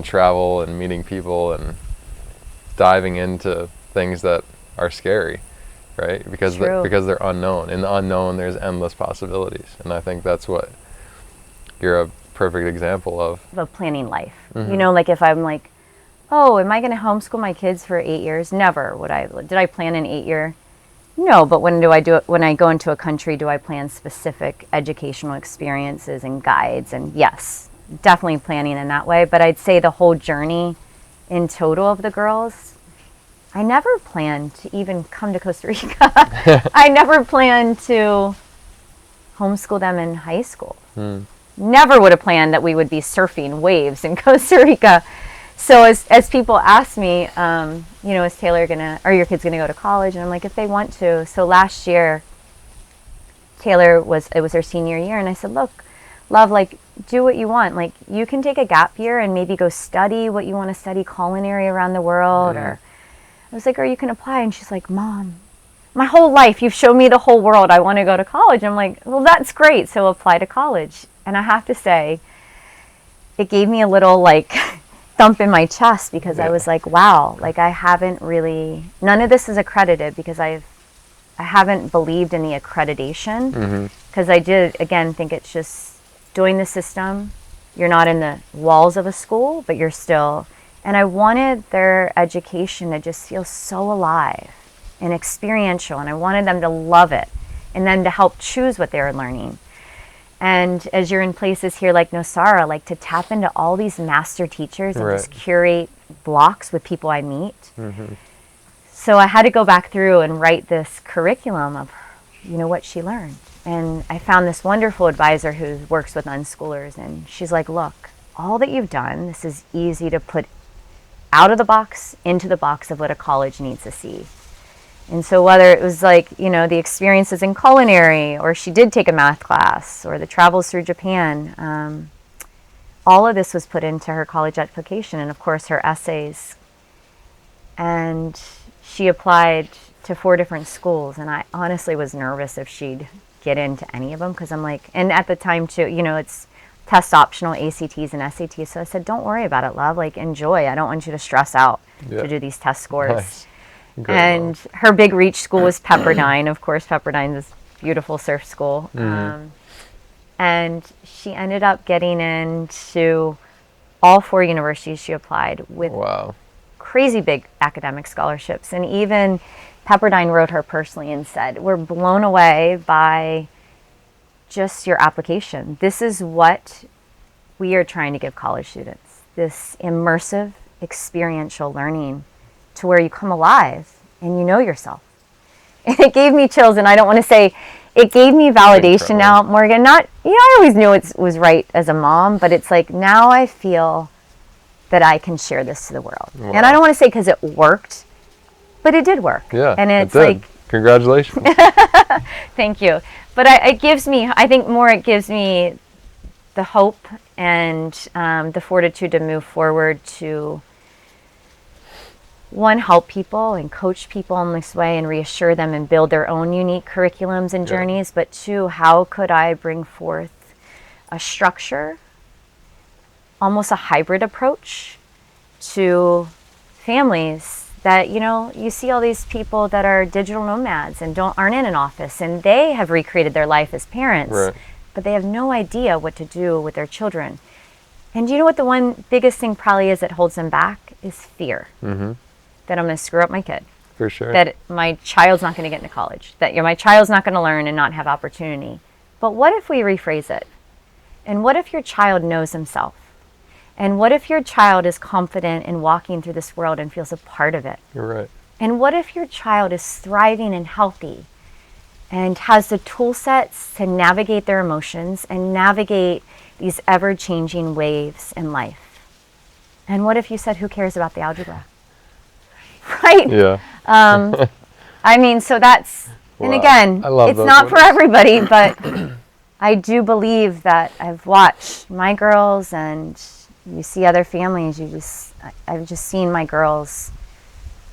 travel and meeting people and diving into things that are scary, right? Because they're unknown. In the unknown, there's endless possibilities. And I think that's what you're a perfect example of planning life. Mm-hmm. You know, like if I'm like, oh, am I going to homeschool my kids for 8 years? Never would I. Did I plan an 8 year? No, but when do I do it? When I go into a country, do I plan specific educational experiences and guides? And yes, definitely planning in that way. But I'd say the whole journey in total of the girls, I never planned to even come to Costa Rica. I never planned to homeschool them in high school. Never would have planned that we would be surfing waves in Costa Rica. So as people ask me, you know, is Taylor are your kids gonna go to college? And I'm like, if they want to. So last year, it was her senior year, and I said, look, love, like, do what you want. Like, you can take a gap year and maybe go study what you want to study, culinary around the world, or I was like, or you can apply. And she's like, Mom, my whole life you've shown me the whole world. I want to go to college. I'm like, well, that's great. So apply to college. And I have to say, it gave me a little like thump in my chest, because I was like, wow, like I haven't really, none of this is accredited, because I haven't believed in the accreditation, because I did, again, think it's just doing the system. You're not in the walls of a school, but you're still, and I wanted their education to just feel so alive and experiential, and I wanted them to love it, and then to help choose what they were learning. And as you're in places here like Nosara, like to tap into all these master teachers and just curate blocks with people I meet. So I had to go back through and write this curriculum of, you know, what she learned. And I found this wonderful advisor who works with unschoolers, and she's like, look, all that you've done, this is easy to put out of the box into the box of what a college needs to see. And so whether it was like, you know, the experiences in culinary, or she did take a math class, or the travels through Japan, all of this was put into her college application, and of course her essays. And she applied to 4 different schools, and I honestly was nervous if she'd get into any of them, because I'm like, and at the time too, you know, it's test optional, ACTs and SATs. So I said, don't worry about it, love, like enjoy. I don't want you to stress out to do these test scores. Nice. Great and mom. Her big reach school was Pepperdine. Of course, Pepperdine is a beautiful surf school. And she ended up getting into all 4 universities she applied with crazy big academic scholarships. And even Pepperdine wrote her personally and said, we're blown away by just your application. This is what we are trying to give college students this immersive experiential learning to where you come alive and you know yourself. And it gave me chills, and I don't want to say it gave me validation now, Morgan. Not, I always knew it was right as a mom, but it's like now I feel that I can share this to the world. Wow. And I don't want to say because it worked, but it did work. Yeah, and it's it did. Like, congratulations. Thank you. But it gives me, I think more it gives me the hope and the fortitude to move forward to, one, help people and coach people in this way and reassure them and build their own unique curriculums and journeys. But two, how could I bring forth a structure, almost a hybrid approach to families that, you see all these people that are digital nomads and aren't in an office, and they have recreated their life as parents, right, but they have no idea what to do with their children. And you know what the one biggest thing probably is that holds them back is fear. Mm-hmm. That I'm going to screw up my kid. For sure. That my child's not going to get into college. That my child's not going to learn and not have opportunity. But what if we rephrase it? And what if your child knows himself? And what if your child is confident in walking through this world and feels a part of it? You're right. And what if your child is thriving and healthy and has the tool sets to navigate their emotions and navigate these ever-changing waves in life? And what if you said, who cares about the algebra? Right? Yeah. I mean, so that's, wow. And again, it's not for everybody, but I do believe that I've watched my girls, and you see other families, I've just seen my girls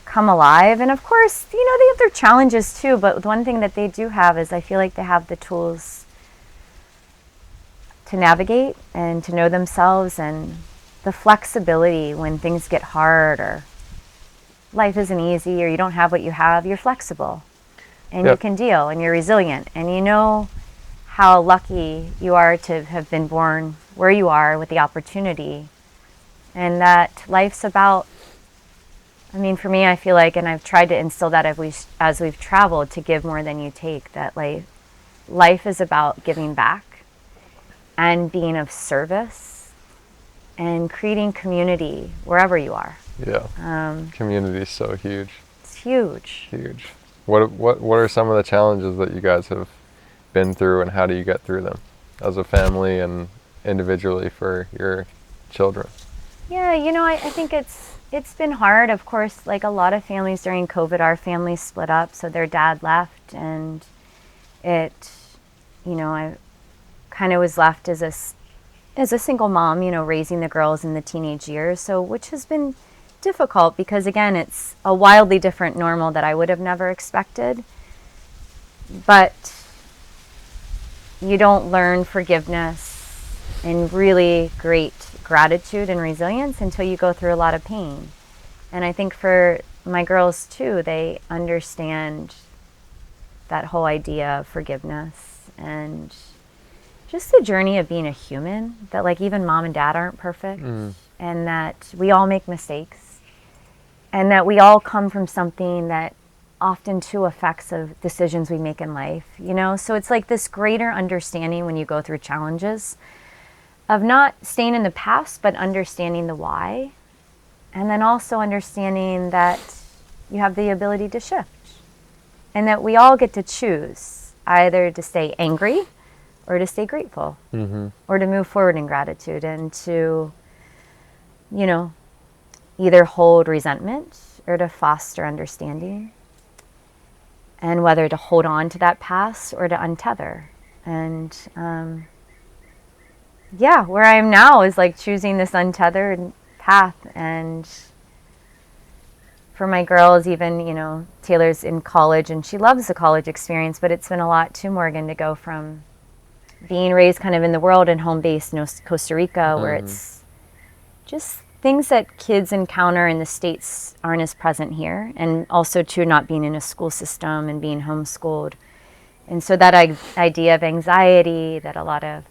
come alive. And of course, they have their challenges too, but one thing that they do have is I feel like they have the tools to navigate and to know themselves, and the flexibility when things get hard or life isn't easy or you don't have what you have, you're flexible and you can deal and you're resilient, and you know how lucky you are to have been born where you are with the opportunity, and that life's about, for me, I feel like, and I've tried to instill that as we've traveled, to give more than you take, that life is about giving back and being of service and creating community wherever you are. Yeah. Community is so huge. It's huge. Huge. What are some of the challenges that you guys have been through, and how do you get through them as a family and individually for your children? Yeah, I think it's been hard. Of course, like a lot of families during COVID, our family split up, so their dad left, and I kind of was left as a single mom, raising the girls in the teenage years, so which has been difficult because, again, it's a wildly different normal that I would have never expected. But you don't learn forgiveness and really great gratitude and resilience until you go through a lot of pain. And I think for my girls too, they understand that whole idea of forgiveness and just the journey of being a human, that even mom and dad aren't perfect, and that we all make mistakes, and that we all come from something that often too affects of decisions we make in life, So it's like this greater understanding when you go through challenges of not staying in the past, but understanding the why, and then also understanding that you have the ability to shift, and that we all get to choose either to stay angry or to stay grateful, or to move forward in gratitude, and to, either hold resentment or to foster understanding, and whether to hold on to that past or to untether. And where I am now is choosing this untethered path. And for my girls, even, Taylor's in college and she loves the college experience, but it's been a lot too, Morgan, to go from being raised kind of in the world and home-based Costa Rica, where it's just things that kids encounter in the States aren't as present here, and also too not being in a school system and being homeschooled. And so that idea of anxiety that a lot of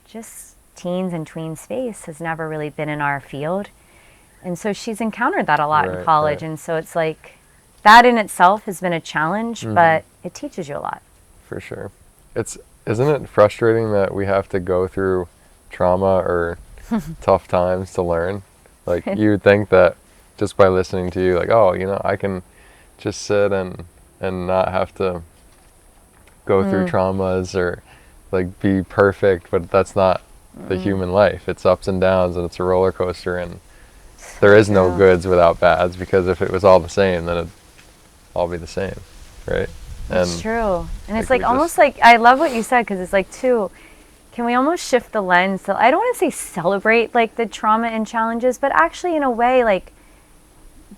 just teens and tweens face has never really been in our field. And so she's encountered that a lot in college. And so it's that in itself has been a challenge, but it teaches you a lot. For sure. Isn't it frustrating that we have to go through trauma or tough times to learn? Like, you would think that just by listening to you, like, oh, you know, I can just sit and not have to go through traumas or like be perfect, but that's not the human life. It's ups and downs, and it's a roller coaster, and there is no goods without bads, because if it was all the same, then it'd all be the same, right? It's true. And it's like almost like, I love what you said, because it's like, too, can we almost shift the lens? So I don't want to say celebrate like the trauma and challenges, but actually in a way, like,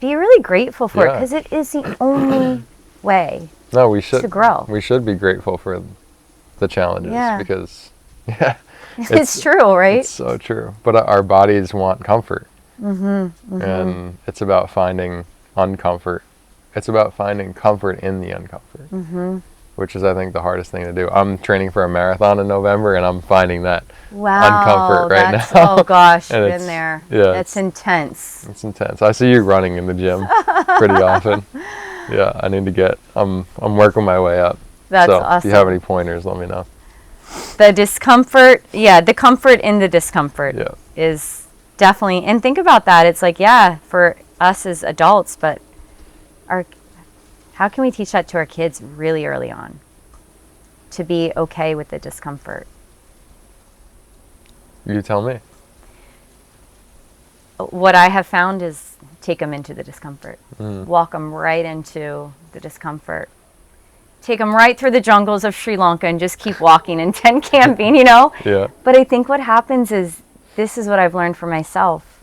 be really grateful for it, because it is the only way to grow. We should be grateful for the challenges, because it's true, right? It's so true. But our bodies want comfort. And it's about finding uncomfort. It's about finding comfort in the uncomfort, which is, I think, the hardest thing to do. I'm training for a marathon in November, and I'm finding that uncomfort right now. Oh gosh, been there. Yeah, it's intense. It's intense. I see you running in the gym pretty often. Yeah, I need to get. I'm working my way up. That's so awesome. If you have any pointers, let me know. The discomfort, the comfort in the discomfort is definitely. And think about that. It's like, for us as adults, but how can we teach that to our kids really early on? To be okay with the discomfort. You tell me. What I have found is take them into the discomfort. Walk them right into the discomfort. Take them right through the jungles of Sri Lanka and just keep walking and tent camping, you know? Yeah. But I think what happens is, this is what I've learned for myself.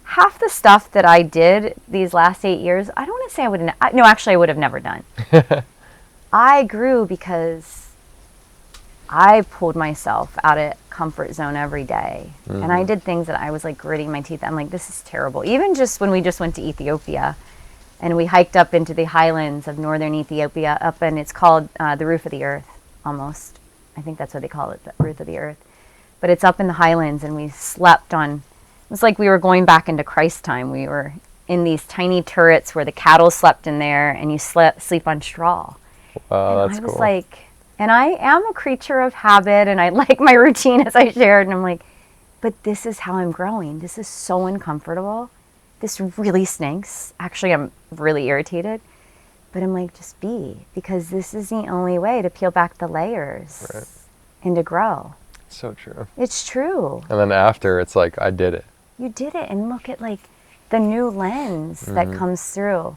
Half the stuff that I did these last 8 years, I don't want to say I would have never done. I grew because I pulled myself out of comfort zone every day. And I did things that I was like gritting my teeth. I'm like, this is terrible. Even just when we just went to Ethiopia and we hiked up into the highlands of northern Ethiopia, and it's called the roof of the earth, almost. I think that's what they call it, the roof of the earth. But it's up in the highlands, and we slept on, it was like we were going back into Christ time. We were in these tiny turrets where the cattle slept in there, and you sleep on straw. Wow, that's cool. I was like, and I am a creature of habit, and I like my routine, as I shared, and I'm like, but this is how I'm growing. This is so uncomfortable. This really stinks. Actually, I'm really irritated. But I'm like, just be, because this is the only way to peel back the layers and to grow. So true. It's true. And then after, it's like, I did it. You did it, and look at like the new lens that comes through.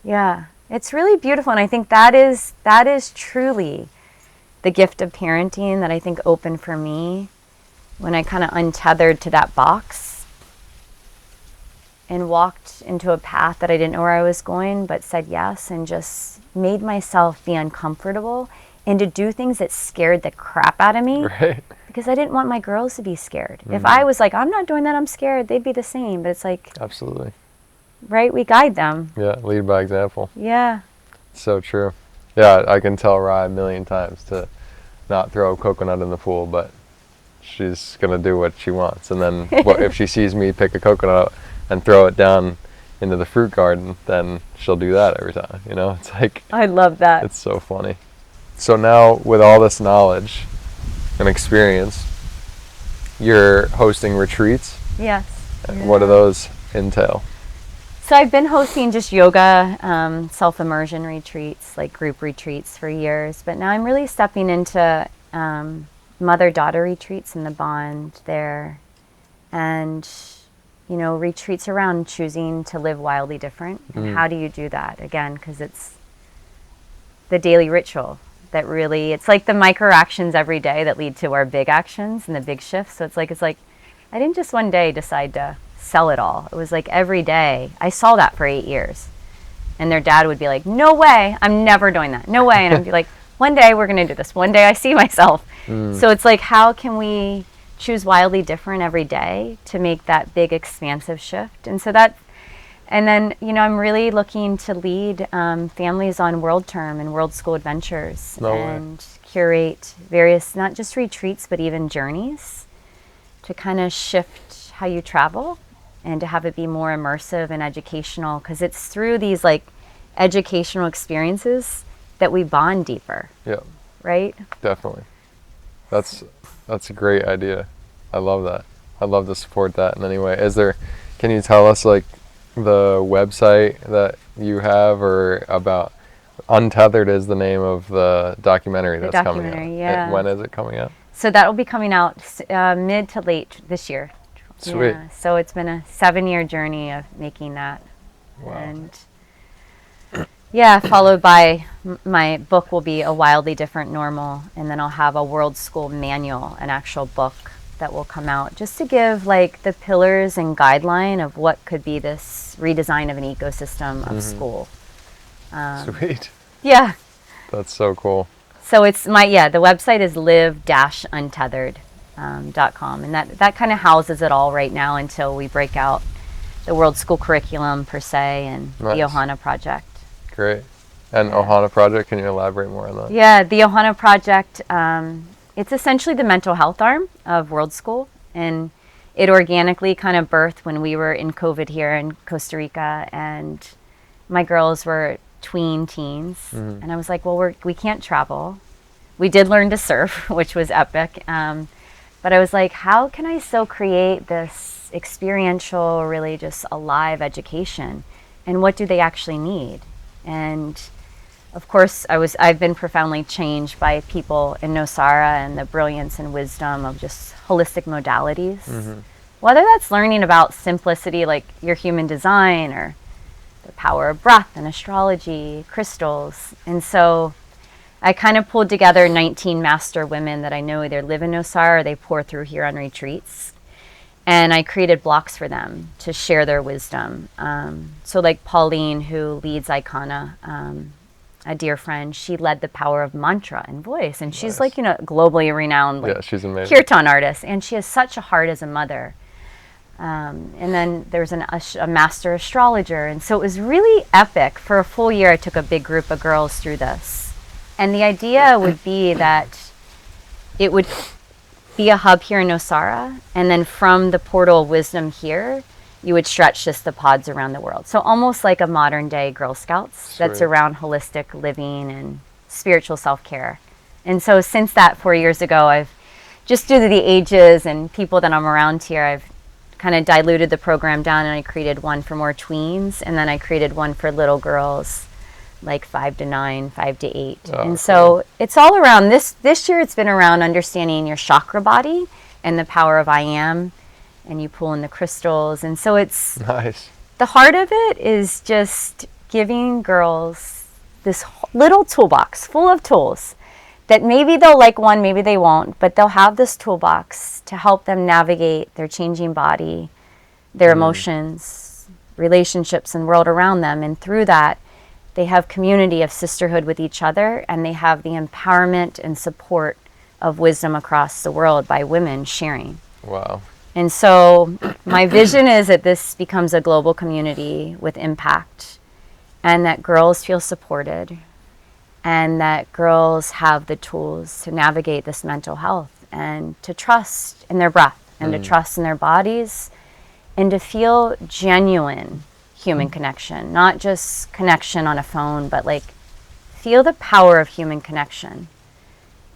Yeah, it's really beautiful, and I think that is truly the gift of parenting that I think opened for me when I kind of untethered to that box and walked into a path that I didn't know where I was going, but said yes and just made myself be uncomfortable and to do things that scared the crap out of me. Right. Because I didn't want my girls to be scared. If I was like, I'm not doing that, I'm scared, they'd be the same. But it's like, absolutely. Right? We guide them. Yeah, lead by example. Yeah. So true. Yeah, I can tell Rye a million times to not throw a coconut in the pool, but she's going to do what she wants. And then if she sees me pick a coconut and throw it down into the fruit garden, then she'll do that every time. You know, it's like, I love that. It's so funny. So now with all this knowledge and experience, you're hosting retreats? Yes. What do those entail? So I've been hosting just yoga, self-immersion retreats, like group retreats for years. But now I'm really stepping into mother-daughter retreats and the bond there. And, you know, retreats around choosing to live wildly different. And how do you do that? Again, because it's the daily ritual that really, it's like the micro actions every day that lead to our big actions and the big shifts. So it's like I didn't just one day decide to sell it all. It was like every day. I saw that for 8 years. And their dad would be like, no way, I'm never doing that. No way. And I'd be like, one day we're going to do this. One day I see myself. So it's like, how can we choose wildly different every day to make that big expansive shift? And so that, and then, you know, I'm really looking to lead families on world term and world school adventures and curate various, not just retreats, but even journeys to kind of shift how you travel and to have it be more immersive and educational, because it's through these like educational experiences that we bond deeper. Yeah. right? Definitely. That's a great idea. I love that. I'd love to support that in any way. Can you tell us like the website that you have, or about Untethered is the name of the documentary that's coming out. Yeah. When is it coming out? So that will be coming out mid to late this year. Sweet. Yeah, so it's been a 7-year journey of making that. Wow. And yeah, followed by my book will be A Wildly Different Normal, and then I'll have a World School manual, an actual book that will come out just to give like the pillars and guideline of what could be this redesign of an ecosystem of school. Sweet. Yeah. That's so cool. So it's the website is live-untethered.com, and that kind of houses it all right now until we break out the World School curriculum per se and Nice. the Ohana Project. Great. And Ohana Project, can you elaborate more on that? Yeah, the Ohana Project, it's essentially the mental health arm of World School, and it organically kind of birthed when we were in COVID here in Costa Rica, and my girls were tween teens, and I was like, well, we can't travel. We did learn to surf, which was epic, but I was like, how can I still create this experiential, really just alive education, and what do they actually need? And of course, I've been profoundly changed by people in Nosara and the brilliance and wisdom of just holistic modalities. Whether that's learning about simplicity like your human design, or the power of breath and astrology, crystals. And so I kind of pulled together 19 master women that I know either live in Nosara or they pour through here on retreats. And I created blocks for them to share their wisdom. So like Pauline, who leads Icona, a dear friend, she led the power of mantra and voice. And she's like, globally renowned, like, she's amazing. kirtan artist. And she has such a heart as a mother. And then there's a master astrologer. And so it was really epic. For a full year, I took a big group of girls through this. And the idea would be that it would be a hub here in Nosara, and then from the portal of wisdom here, you would stretch just the pods around the world. So almost like a modern day Girl Scouts. Sweet. That's around holistic living and spiritual self-care. And so since that 4 years ago, I've just due to the ages and people that I'm around here, I've kind of diluted the program down, and I created one for more tweens, and then I created one for little girls like 5 to 9, 5 to 8. And so it's all around this year. It's been around understanding your chakra body and the power of I am, and you pull in the crystals. And so it's Nice. The heart of it is just giving girls this little toolbox full of tools that maybe they'll like one, maybe they won't, but they'll have this toolbox to help them navigate their changing body, their emotions, relationships, and world around them. And through that, they have community of sisterhood with each other, and they have the empowerment and support of wisdom across the world by women sharing. Wow. And so my vision is that this becomes a global community with impact, and that girls feel supported, and that girls have the tools to navigate this mental health and to trust in their breath and to trust in their bodies and to feel genuine human connection, not just connection on a phone, but like feel the power of human connection.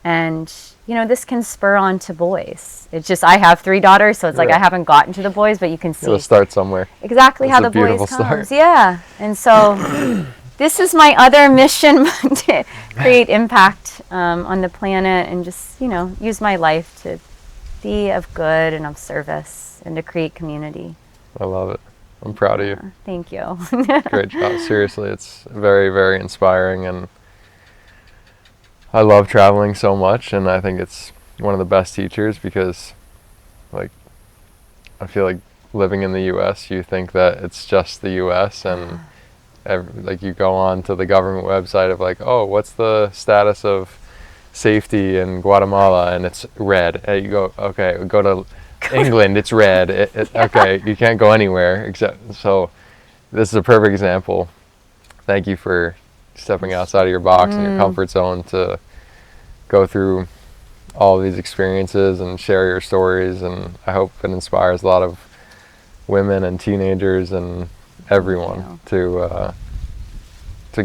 And this can spur on to boys. It's just I have 3 daughters, so it's like I haven't gotten to the boys, but you can see. You'll start somewhere. Exactly. That's how the boys comes. Yeah. And so this is my other mission to create impact on the planet, and just use my life to be of good and of service, and to create community. I love it. I'm proud of you. Thank you. Great job. Seriously, it's very, very inspiring, and I love traveling so much, and I think it's one of the best teachers because, like, I feel like living in the U.S., you think that it's just the U.S., and like you go on to the government website of like, oh, what's the status of safety in Guatemala, and it's red. And you go, okay, we go to England, it's red. Okay, you can't go anywhere except. So this is a perfect example. Thank you for stepping outside of your box and your comfort zone to go through all of these experiences and share your stories. And I hope it inspires a lot of women and teenagers and everyone to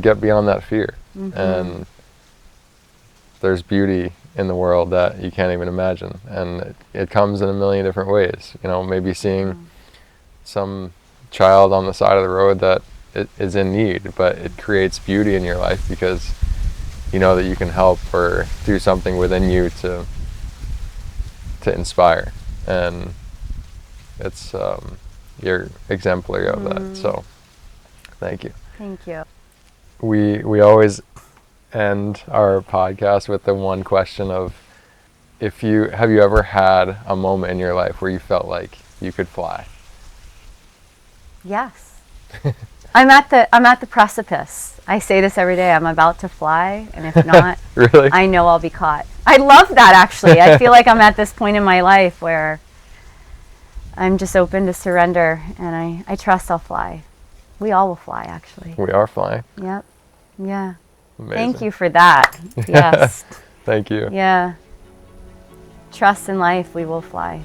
get beyond that fear. And there's beauty in the world that you can't even imagine, and it comes in a million different ways. You know, maybe seeing some child on the side of the road that is in need, but it creates beauty in your life because you know that you can help or do something within you to inspire, and it's you're exemplary of that. So thank you. Thank you. We always end our podcast with the one question of, have you ever had a moment in your life where you felt like you could fly? Yes. I'm at the precipice. I say this every day. I'm about to fly, and if not, really? I know I'll be caught. I love that, actually. I feel like I'm at this point in my life where I'm just open to surrender, and I trust I'll fly. We all will fly, actually. We are flying. Yep. Yeah. Amazing. Thank you for that. Yes. Thank you. Yeah. Trust in life, we will fly.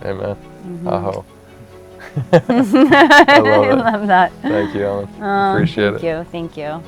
Amen. Aho. I love that. Thank you, Ellen. Appreciate it. Thank you.